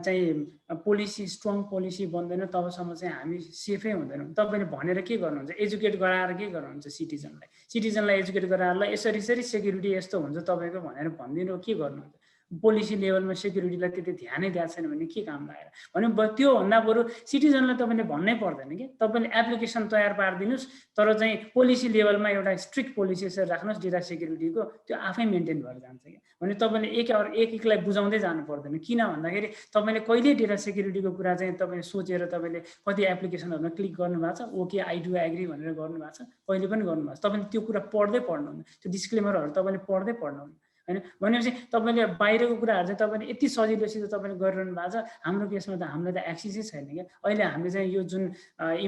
चाहिँ पोलिसी स्ट्रङ पोलिसी बन्दैन तबसम्म चाहिँ हामी सेफै हुँदैनौँ। तपाईँले भनेर के गर्नुहुन्छ, एजुकेट गराएर के गर्नुहुन्छ, सिटिजनलाई एजुकेट गराएर ल यसरी सेक्युरिटी यस्तो हुन्छ तपाईँको भनेर भनिदिनु के गर्नुहुन्छ। पोलिसी लेभलमा सेक्युरिटीलाई त्यति ध्यानै दिएको छैन भने के काम लागेर भने त्योभन्दा बरु सिटिजनलाई तपाईँले भन्नै पर्दैन कि तपाईँले एप्लिकेसन तयार पारिदिनुहोस्, तर चाहिँ पोलिसी लेभलमा एउटा स्ट्रिक्ट पोलिसी यसरी राख्नुहोस् डेटा सेक्युरिटीको, त्यो आफै मेन्टेन भएर जान्छ क्या। भने तपाईँले एकलाई बुझाउँदै जानु पर्दैन। किन भन्दाखेरि तपाईँले कहिले डेटा सेक्युरिटीको कुरा चाहिँ तपाईँले सोचेर तपाईँले कति एप्लिकेसनहरूमा क्लिक गर्नुभएको छ, ओके आई डु एग्री भनेर गर्नुभएको छ, कहिले पनि गर्नुभएको छ। तपाईँले त्यो कुरा पढ्दै पढ्नुहुन्न, त्यो डिस्क्लेमरहरू तपाईँले पढ्दै पढ्नुहुन्न होइन। भनेपछि तपाईँले बाहिरको कुराहरू चाहिँ तपाईँले यति सजिलोसित तपाईँले गरिरहनु भएको छ। हाम्रो केसमा त हामीलाई त एक्सेसै छैन क्या। अहिले हामीले चाहिँ यो जुन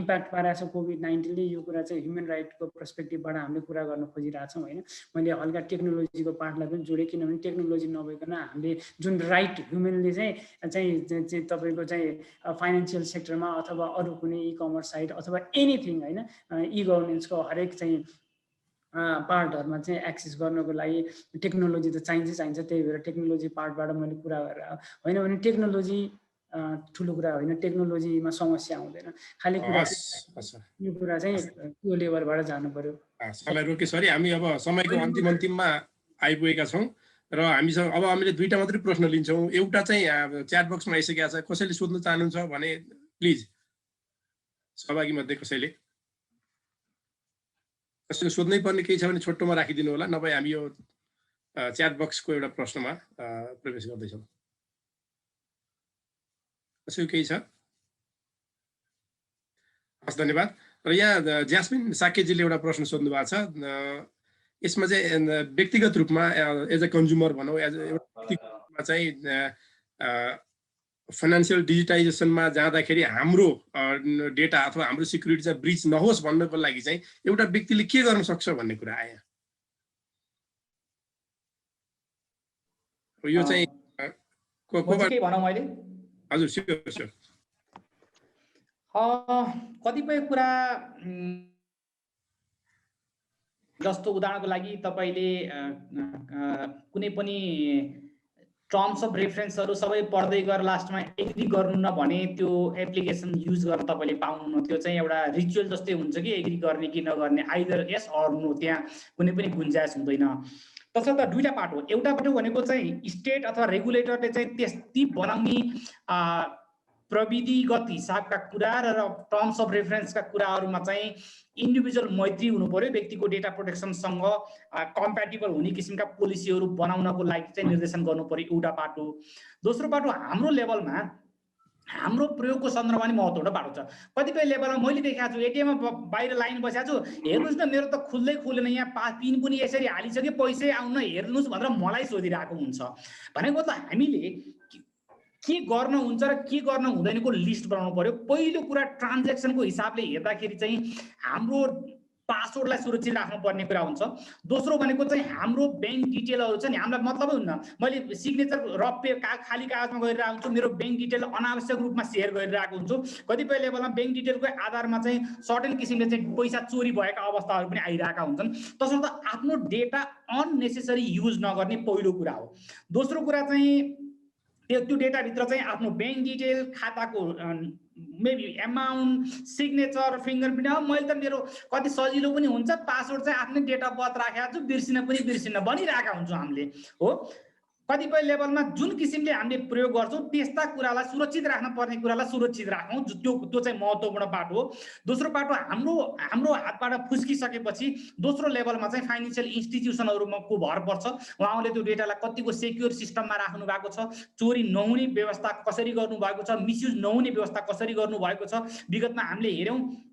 इम्प्याक्ट पारेको छ कोभिड-19ले, यो कुरा चाहिँ ह्युमन राइटको पर्सपेक्टिभबाट हामीले कुरा गर्न खोजिरहेछौँ होइन। मैले हल्का टेक्नोलोजीको पार्टलाई पनि जोडेँ, किनभने टेक्नोलोजी नभइकन हामीले जुन राइट ह्युमनले चाहिँ तपाईँको चाहिँ फाइनेन्सियल सेक्टरमा अथवा अरू कुनै इ कमर्स साइट अथवा एनिथिङ होइन, इ गभर्नेन्सको हरेक चाहिँ पार्टहरूमा चाहिँ एक्सेस गर्नको लागि टेक्नोलोजी त चाहिन्छ। त्यही भएर टेक्नोलोजी पार्टबाट मैले कुरा गरेर होइन भने टेक्नोलोजी ठुलो कुरा होइन, टेक्नोलोजीमा समस्या आउँदैन। खालि कुरा यो कुरा चाहिँ त्यो लेभलबाट जानु पर्यो। समय रोके सरी, हामी अब समयको अन्तिममा आइपुगेका छौँ र हामीसँग अब हामीले 2टा मात्रै प्रश्न लिन्छौँ। एउटा चाहिँ च्याट बक्समा आइसकेको छ, कसैले सोध्न चाहनुहुन्छ भने प्लिज सहभागी मध्ये कसैले सोध्नै पर्ने केही छ भने छोटोमा राखिदिनु होला, नभए हामी यो च्याट बक्सको एउटा प्रश्नमा प्रवेश गर्दैछौँ। कसैको केही छ? हस्, धन्यवाद। र यहाँ ज्यास्मिन साकेजीले एउटा प्रश्न सोध्नु भएको छ। यसमा चाहिँ व्यक्तिगत रूपमा एज अ कन्ज्युमर भनौँ, एज एउटा रूपमा चाहिँ फाइनेन्सियल डिजिटाइजेसनमा जाँदाखेरि हाम्रो डेटा अथवा हाम्रो सिक्युरिटी चाहिँ ब्रिच नहोस् भन्नको लागि चाहिँ एउटा व्यक्तिले के गर्न सक्छ भन्ने कुरा आयो। यो चाहिँ भनौँ मैले हजुर स्योर कतिपय कुरा जस्तो उदाहरणको लागि तपाईँले कुनै पनि टर्म्स अफ रेफरेन्सहरू सबै पढ्दै गएर लास्टमा एग्री गर्नु न भने त्यो एप्लिकेसन युज गर्न तपाईँले पाउनुहुन्न। त्यो चाहिँ एउटा रिचुअल जस्तै हुन्छ कि एग्री गर्ने कि नगर्ने, आइदर यस अर नो, त्यहाँ कुनै पनि गुन्जाइस हुँदैन। तसर्थ 2टा पार्ट हो। एउटा पाटो भनेको चाहिँ स्टेट अथवा रेगुलेटरले चाहिँ ती बनाउने प्रविधिगत हिसाबका कुरा र टर्म्स अफ रेफरेन्सका कुराहरूमा चाहिँ इन्डिभिजुअल मैत्री हुनु पर्यो। व्यक्तिको डेटा प्रोटेक्सनसँग कम्प्याटिबल हुने किसिमका पोलिसीहरू बनाउनको लागि चाहिँ निर्देशन गर्नु पर्यो, एउटा पाटो। दोस्रो पाटो हाम्रो लेभलमा हाम्रो प्रयोगको सन्दर्भमा नि महत्त्वपूर्ण पाटो छ। कतिपय लेभलमा मैले देखाएको छु, एटिएममा बाहिर लाइन बसेको छु, हेर्नुहोस् न मेरो त खुल्दै खुलेन, यहाँ पिन पनि यसरी हालिसके, पैसै आउन हेर्नुहोस् भनेर मलाई सोधिरहेको हुन्छ। भनेको मतलब हामीले के गर्न हुन्छ र के गर्न हुँदैनको लिस्ट बनाउनु पर्यो। पहिलो कुरा ट्रान्जेक्सनको हिसाबले हेर्दाखेरि चाहिँ हाम्रो पासवर्डलाई सुरक्षित राख्नुपर्ने कुरा हुन्छ। दोस्रो भनेको चाहिँ हाम्रो ब्याङ्क डिटेलहरू छ नि, हामीलाई मतलबै हुन्न। मैले सिग्नेचर रप्पे खाली कागजमा गरिरहेको हुन्छु, मेरो ब्याङ्क डिटेल अनावश्यक रूपमा सेयर गरिरहेको हुन्छु। कतिपय लेभलमा ब्याङ्क डिटेलको आधारमा चाहिँ सर्टेन किसिमले चाहिँ पैसा चोरी भएका अवस्थाहरू पनि आइरहेका हुन्छन्। तसर्थ आफ्नो डेटा अननेसेसरी युज नगर्ने पहिलो कुरा हो। दोस्रो कुरा चाहिँ त्यो डेटाभित्र चाहिँ आफ्नो ब्याङ्क डिटेल, खाताको मेबी एमाउन्ट, सिग्नेचर, फिङ्गरप्रिन्ट, मैले त मेरो कति सजिलो पनि हुन्छ, पासवर्ड चाहिँ आफ्नै डेट अफ बर्थ राखेको छु, बिर्सिन भनिरहेका हुन्छौँ हामीले हो। कतिपय लेभलमा जुन किसिमले हामीले प्रयोग गर्छौँ त्यस्ता कुरालाई सुरक्षित राख्न पर्ने कुरालाई सुरक्षित राखौँ, त्यो चाहिँ महत्त्वपूर्ण पाटो हो। दोस्रो पाटो हाम्रो हातबाट फुस्किसकेपछि दोस्रो लेभलमा चाहिँ फाइनेन्सियल इन्स्टिट्युसनहरूमा को भर पर्छ। उहाँले त्यो डेटालाई कतिको सेक्योर सिस्टममा राख्नु भएको छ, चोरी नहुने व्यवस्था कसरी गर्नुभएको छ, मिसयुज नहुने व्यवस्था कसरी गर्नुभएको छ। विगतमा हामीले हेऱ्यौँ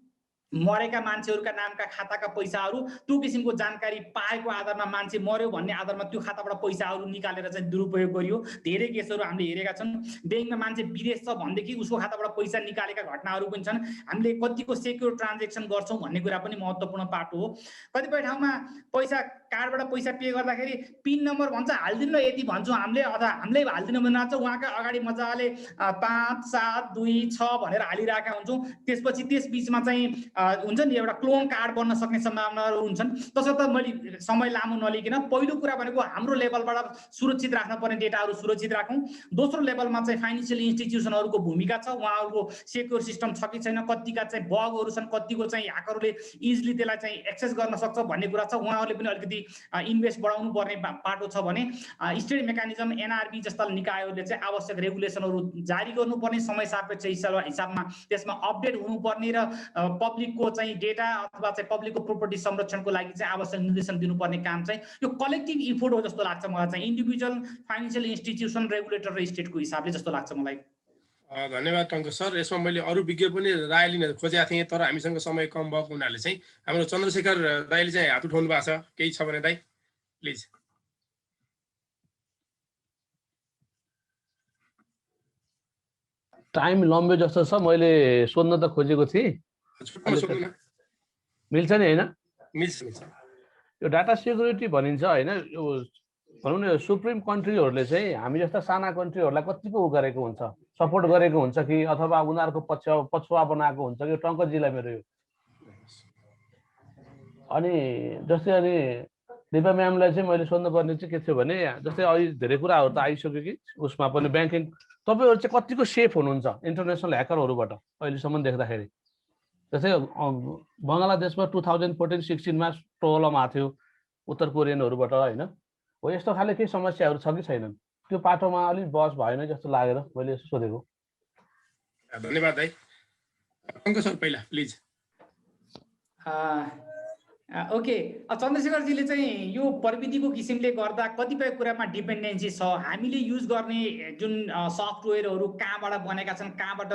मरेका मान्छेहरूका नामका खाताका पैसाहरू त्यो किसिमको जानकारी पाएको आधारमा मान्छे मर्यो भन्ने आधारमा त्यो खाताबाट पैसाहरू निकालेर चाहिँ दुरुपयोग गरियो। धेरै केसहरू हामीले हेरेका छन्। ब्याङ्कमा मान्छे विदेश छ भनेदेखि उसको खाताबाट पैसा निकालेका घटनाहरू पनि छन्। हामीले कतिको सेक्योर ट्रान्जेक्सन गर्छौँ भन्ने कुरा पनि महत्त्वपूर्ण पाटो हो। कतिपय ठाउँमा पैसा कार्डबाट पैसा पे गर्दाखेरि पिन नम्बर भन्छ, हालिदिनु न यति भन्छौँ हामीले, अथवा हामीले हालिदिनु मन लाग्छ, उहाँका अगाडि मजाले 5 7 2 6 भनेर हालिरहेका हुन्छौँ। त्यसपछि त्यस बिचमा चाहिँ हुन्छ नि एउटा क्लोन कार्ड बन्न सक्ने सम्भावनाहरू हुन्छन्। तसर्थ मैले समय लामो नलिकन पहिलो कुरा भनेको हाम्रो लेभलबाट सुरक्षित राख्न पर्ने डेटाहरू सुरक्षित राखौँ। दोस्रो लेभलमा चाहिँ फाइनेन्सियल इन्स्टिट्युसनहरूको भूमिका छ, उहाँहरूको सेक्योर सिस्टम छ कि छैन, कतिका चाहिँ बगहरू छन्, कतिको चाहिँ ह्याकरहरूले इजिली त्यसलाई चाहिँ एक्सेस गर्न सक्छ भन्ने कुरा छ। उहाँहरूले पनि अलिकति इन्भेस्ट बढाउनु पर्ने पाटो छ भने स्टेट मेकानिजम एनआरबी जस्ता निकायहरूले चाहिँ आवश्यक रेगुलेसनहरू जारी गर्नुपर्ने, समय सापेक्ष हिसाबमा त्यसमा अपडेट हुनुपर्ने र पब्लिक पब्लिकको चाहिँ डेटा अथवा चाहिँ पब्लिकको प्रोपर्टी संरक्षणको लागि चाहिँ आवश्यक निर्देशन दिनुपर्ने काम चाहिँ यो कलेक्टिभ इफोर्ट हो जस्तो लाग्छ मलाई चाहिँ, इन्डिभिजुअल फाइनेन्सियल इन्स्टिट्युसन, रेगुलेटर र स्टेटको हिसाबले जस्तो लाग्छ मलाई। धन्यवाद टङ्क सर। यसमा मैले अरू विज्ञ पनि राय लिन खोजेको थिएँ, तर हामीसँग समय कम भएको हुनाले चाहिँ हाम्रो चन्द्रशेखर दाइले चाहिँ हात उठाउनु भएको छ। केही छ भने दाइ प्लिज। टाइम लम्बे जस्तो छ, मैले सोध्न त खोजेको थिएँ। मिल्छ नि होइन? मिल्छ मिल्छ। यो डाटा सेक्युरिटी भनिन्छ होइन, यो भनौँ न सुप्रिम कन्ट्रीहरूले चाहिँ हामी जस्ता साना कन्ट्रीहरूलाई कतिको उ गरेको हुन्छ, सपोर्ट गरेको हुन्छ कि अथवा उनीहरूको पछुवा बनाएको हुन्छ कि? टङ्कजीलाई मेरो यो। अनि जस्तै अनि दिपा म्यामलाई चाहिँ मैले सोध्नुपर्ने चाहिँ के थियो भने, जस्तै अहिले धेरै कुराहरू त आइसक्यो कि उसमा पनि ब्याङ्किङ, तपाईँहरू चाहिँ कतिको सेफ हुनुहुन्छ इन्टरनेसनल ह्याकरहरूबाट अहिलेसम्म देख्दाखेरि? जस्तै बङ्गलादेशमा 2014-16 प्रब्लम आएको थियो उत्तर कोरियनहरूबाट होइन, हो यस्तो खाले केही समस्याहरू छ कि छैनन्? त्यो पाटोमा अलिक बहस भएन जस्तो लागेर मैले यसो सोधेको। धन्यवाद दाइ। टङ्क सर पहिला प्लिज। ओके, चन्द्रशेखरजीले चाहिँ यो प्रविधिको किसिमले गर्दा कतिपय कुरामा डिपेन्डेन्सी छ। हामीले युज गर्ने जुन सफ्टवेयरहरू कहाँबाट बनेका छन्, कहाँबाट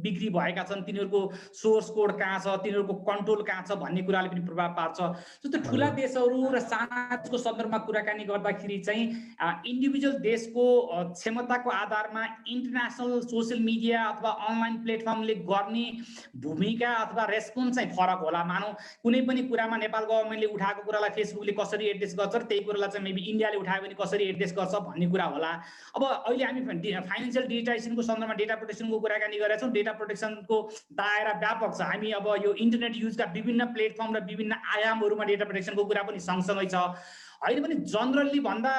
बिक्री भएका छन्, तिनीहरूको सोर्स कोड कहाँ छ, तिनीहरूको कन्ट्रोल कहाँ छ भन्ने कुराले पनि प्रभाव पार्छ। जस्तो ठुला देशहरू र साना देशको सन्दर्भमा कुराकानी गर्दाखेरि चाहिँ इन्डिभिजुअल देशको क्षमताको आधारमा इन्टरनेसनल सोसियल मिडिया अथवा अनलाइन प्लेटफर्मले गर्ने भूमिका अथवा रेस्पोन्स चाहिँ फरक होला। मानौँ कुनै पनि कुरामा नेपाल गभर्मेन्टले उठाएको कुरालाई फेसबुकले कसरी एड्रेस गर्छ, त्यही कुरालाई चाहिँ मेबी इन्डियाले उठायो भने कसरी एड्रेस गर्छ भन्ने कुरा होला। अब अहिले हामी फाइनेन्सियल डिजिटाइजेसनको सन्दर्भमा डेटा प्रोटेक्सनको कुराकानी गरेका छौँ। डेटा प्रोटेक्सनको दायरा व्यापक छ। हामी अब यो इन्टरनेट युजका विभिन्न प्लेटफर्म र विभिन्न आयामहरूमा डेटा प्रोटेक्सनको कुरा पनि सँगसँगै छ। अहिले पनि जनरली भन्दा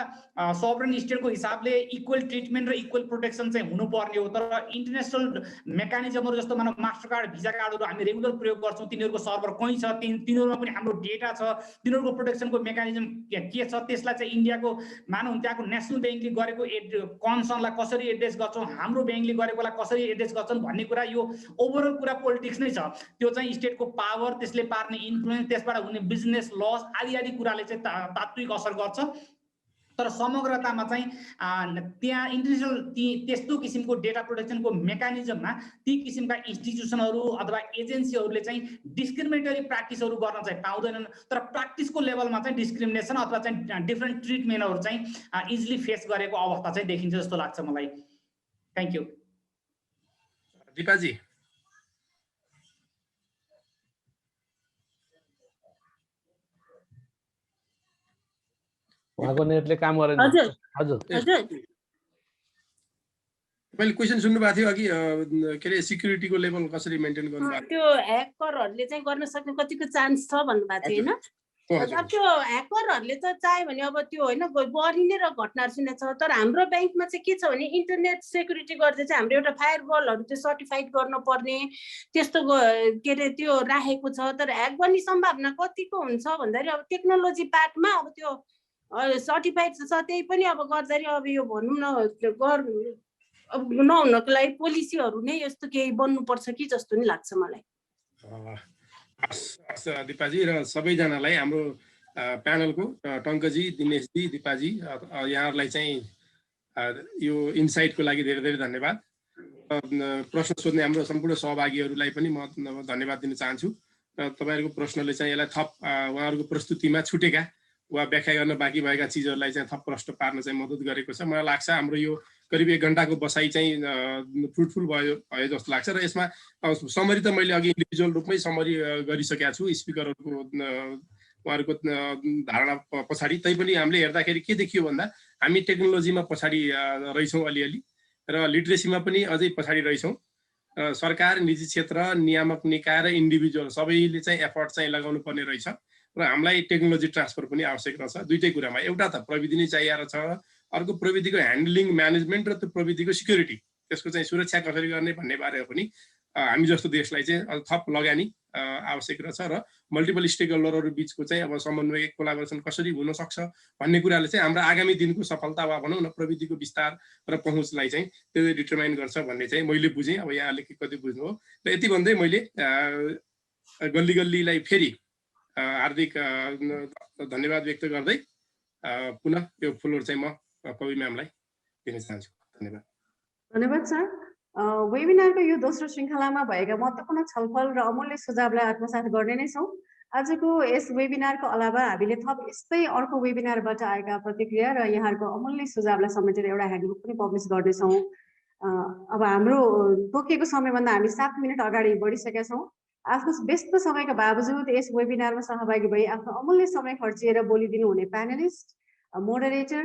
सोभरेन स्टेटको हिसाबले इक्वल ट्रिटमेन्ट र इक्वल प्रोटेक्सन चाहिँ हुनुपर्ने हो। तर इन्टरनेसनल मेकानिजमहरू जस्तो मानव मास्टर कार्ड, भिजा कार्डहरू हामी रेगुलर प्रयोग गर्छौँ, तिनीहरूको सर्भर कहीँ छ, तिनीहरूमा पनि हाम्रो डेटा छ, तिनीहरूको प्रोटेक्सनको मेकानिजम के छ, त्यसलाई चाहिँ इन्डियाको मानौँ त्यहाँको नेसनल ब्याङ्कले गरेको कन्सर्नलाई कसरी एड्रेस गर्छौँ, हाम्रो ब्याङ्कले गरेकोलाई कसरी एड्रेस गर्छन् भन्ने कुरा, यो ओभरअल कुरा पोलिटिक्स नै छ। त्यो चाहिँ स्टेटको पावर, त्यसले पार्ने इन्फ्लुएन्स, त्यसबाट हुने बिजनेस लस आदि आदि कुराले चाहिँ तात्विक असर गर्छ। तर समग्रतामा चाहिँ त्यहाँ इन्टरनेसनल त्यस्तो किसिमको डेटा प्रोटेक्सनको मेकानिजममा ती किसिमका इन्स्टिट्युसनहरू अथवा एजेन्सीहरूले चाहिँ डिस्क्रिमिनेटरी प्र्याक्टिसहरू गर्न चाहिँ पाउँदैनन्। तर प्र्याक्टिसको लेभलमा चाहिँ डिस्क्रिमिनेसन अथवा चाहिँ डिफ्रेन्ट ट्रिटमेन्टहरू चाहिँ इजिली फेस गरेको अवस्था चाहिँ देखिन्छ जस्तो लाग्छ मलाई। Thank you. दिपाजी। उहाँको नेटले काम गरेन। हजुर हजुर हजुर मैले क्वेसन सुन्नु भएको थियो अघि, के अरे सिक्युरिटीको लेभल कसरी मेन्टेन गर्नु भएको? त्यो ह्याकरहरूले चाहिँ गर्न सक्ने कतिको चान्स छ भन्नुभएको थियो होइन? अब त्यो ह्याकरहरूले त चाह्यो भने अब त्यो होइन बढी नै र घटनाहरू सुनेको छ। तर हाम्रो ब्याङ्कमा चाहिँ के छ भने इन्टरनेट सेक्युरिटी गर्दा चाहिँ हाम्रो एउटा फायरवलहरू त्यो सर्टिफाइड गर्नुपर्ने त्यस्तो के अरे त्यो राखेको छ। तर ह्याक गर्ने सम्भावना कतिको हुन्छ भन्दाखेरि अब टेक्नोलोजी पार्टमा अब त्यो सर्टिफाइड छ, त्यही पनि अब गर्दाखेरि अब यो भनौँ न अब नहुनको लागि पोलिसीहरू नै यस्तो केही बन्नुपर्छ कि जस्तो नि लाग्छ मलाई। दिपाजी र सबैजनालाई हाम्रो प्यानलको टङ्कजी, दिनेशजी, दिपाजी यहाँहरूलाई चाहिँ यो इन्साइटको लागि धेरै धेरै धन्यवाद। प्रश्न सोध्ने हाम्रो सम्पूर्ण सहभागीहरूलाई पनि म धन्यवाद दिन चाहन्छु। र तपाईँहरूको प्रश्नले चाहिँ यसलाई थप उहाँहरूको प्रस्तुतिमा छुटेका वा व्याख्या गर्न बाँकी भएका चिजहरूलाई चाहिँ थप प्रश्न पार्न चाहिँ मद्दत गरेको छ। मलाई लाग्छ हाम्रो यो करिब 1 घन्टाको बसाइ चाहिँ फ्रुटफुल भयो जस्तो लाग्छ। र यसमा समरी त मैले अघि इन्डिभिजुअल रूपमै समरी गरिसकेका छु स्पिकरहरूको उहाँहरूको धारणा पछाडि। तैपनि हामीले हेर्दाखेरि के देखियो भन्दा हामी टेक्नोलोजीमा पछाडि रहेछौँ अलिअलि र लिटरेसीमा पनि अझै पछाडि रहेछौँ। सरकार, निजी क्षेत्र, नियामक निकाय र इन्डिभिजुअल सबैले चाहिँ एफर्ट चाहिँ लगाउनु पर्ने रहेछ। र हामीलाई टेक्नोलोजी ट्रान्सफर पनि आवश्यक रहेछ। दुईटै कुरामा, एउटा त प्रविधि नै चाहिएर छ, अर्को प्रविधिको ह्यान्डलिङ म्यानेजमेन्ट र त्यो प्रविधिको सिक्युरिटी, त्यसको चाहिँ सुरक्षा कसरी गर्ने भन्ने बारेमा पनि हामी जस्तो देशलाई चाहिँ थप लगानी आवश्यक रहेछ। र मल्टिपल स्टेक होल्डरहरू बिचको चाहिँ अब समन्वय कोलाबोरेसन कसरी हुन सक्छ भन्ने कुराले चाहिँ हाम्रो आगामी दिनको सफलता वा भनौँ न प्रविधिको विस्तार र पहुँचलाई चाहिँ त्यसले डिटरमाइन गर्छ भन्ने चाहिँ मैले बुझेँ। अब यहाँले के कति बुझ्नु हो। र यति भन्दै मैले गल्ली गल्लीलाई फेरि हार्दिक धन्यवाद व्यक्त गर्दै पुनः यो फ्लोर चाहिँ म कवि म्यामलाई दिन चाहन्छु। धन्यवाद। धन्यवाद सर। वेबिनारको यो दोस्रो श्रृङ्खलामा भएका महत्त्वपूर्ण छलफल र अमूल्य सुझावलाई आत्मसात गर्ने नै छौँ। आजको यस वेबिनारको अलावा हामीले थप यस्तै अर्को वेबिनारबाट आएका प्रतिक्रिया र यहाँहरूको अमूल्य सुझावलाई समेटेर एउटा ह्यान्डबुक पनि पब्लिस गर्नेछौँ। अब हाम्रो तोकिएको समयभन्दा हामी 7 मिनट अगाडि बढिसकेका छौँ। आफ्नो व्यस्त समयका बावजुद यस वेबिनारमा सहभागी भई आफ्नो अमूल्य समय खर्चिएर बोलिदिनु हुने प्यानलिस्ट, मोडरेटर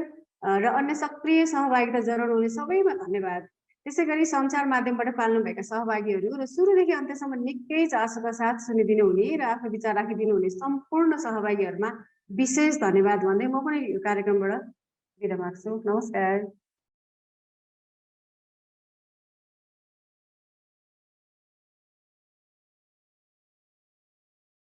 र अन्य सक्रिय सहभागिता जनाउनुहुने सबैमा धन्यवाद। त्यसै गरी सञ्चार माध्यमबाट पाल्नुभएका सहभागीहरू र सुरुदेखि अन्त्यसम्म निकै चासोका साथ सुनिदिनु हुने र आफ्नो विचार राखिदिनु हुने सम्पूर्ण सहभागीहरूमा विशेष धन्यवाद भन्दै म पनि यो कार्यक्रमबाट बिदा माग्छु। नमस्कार।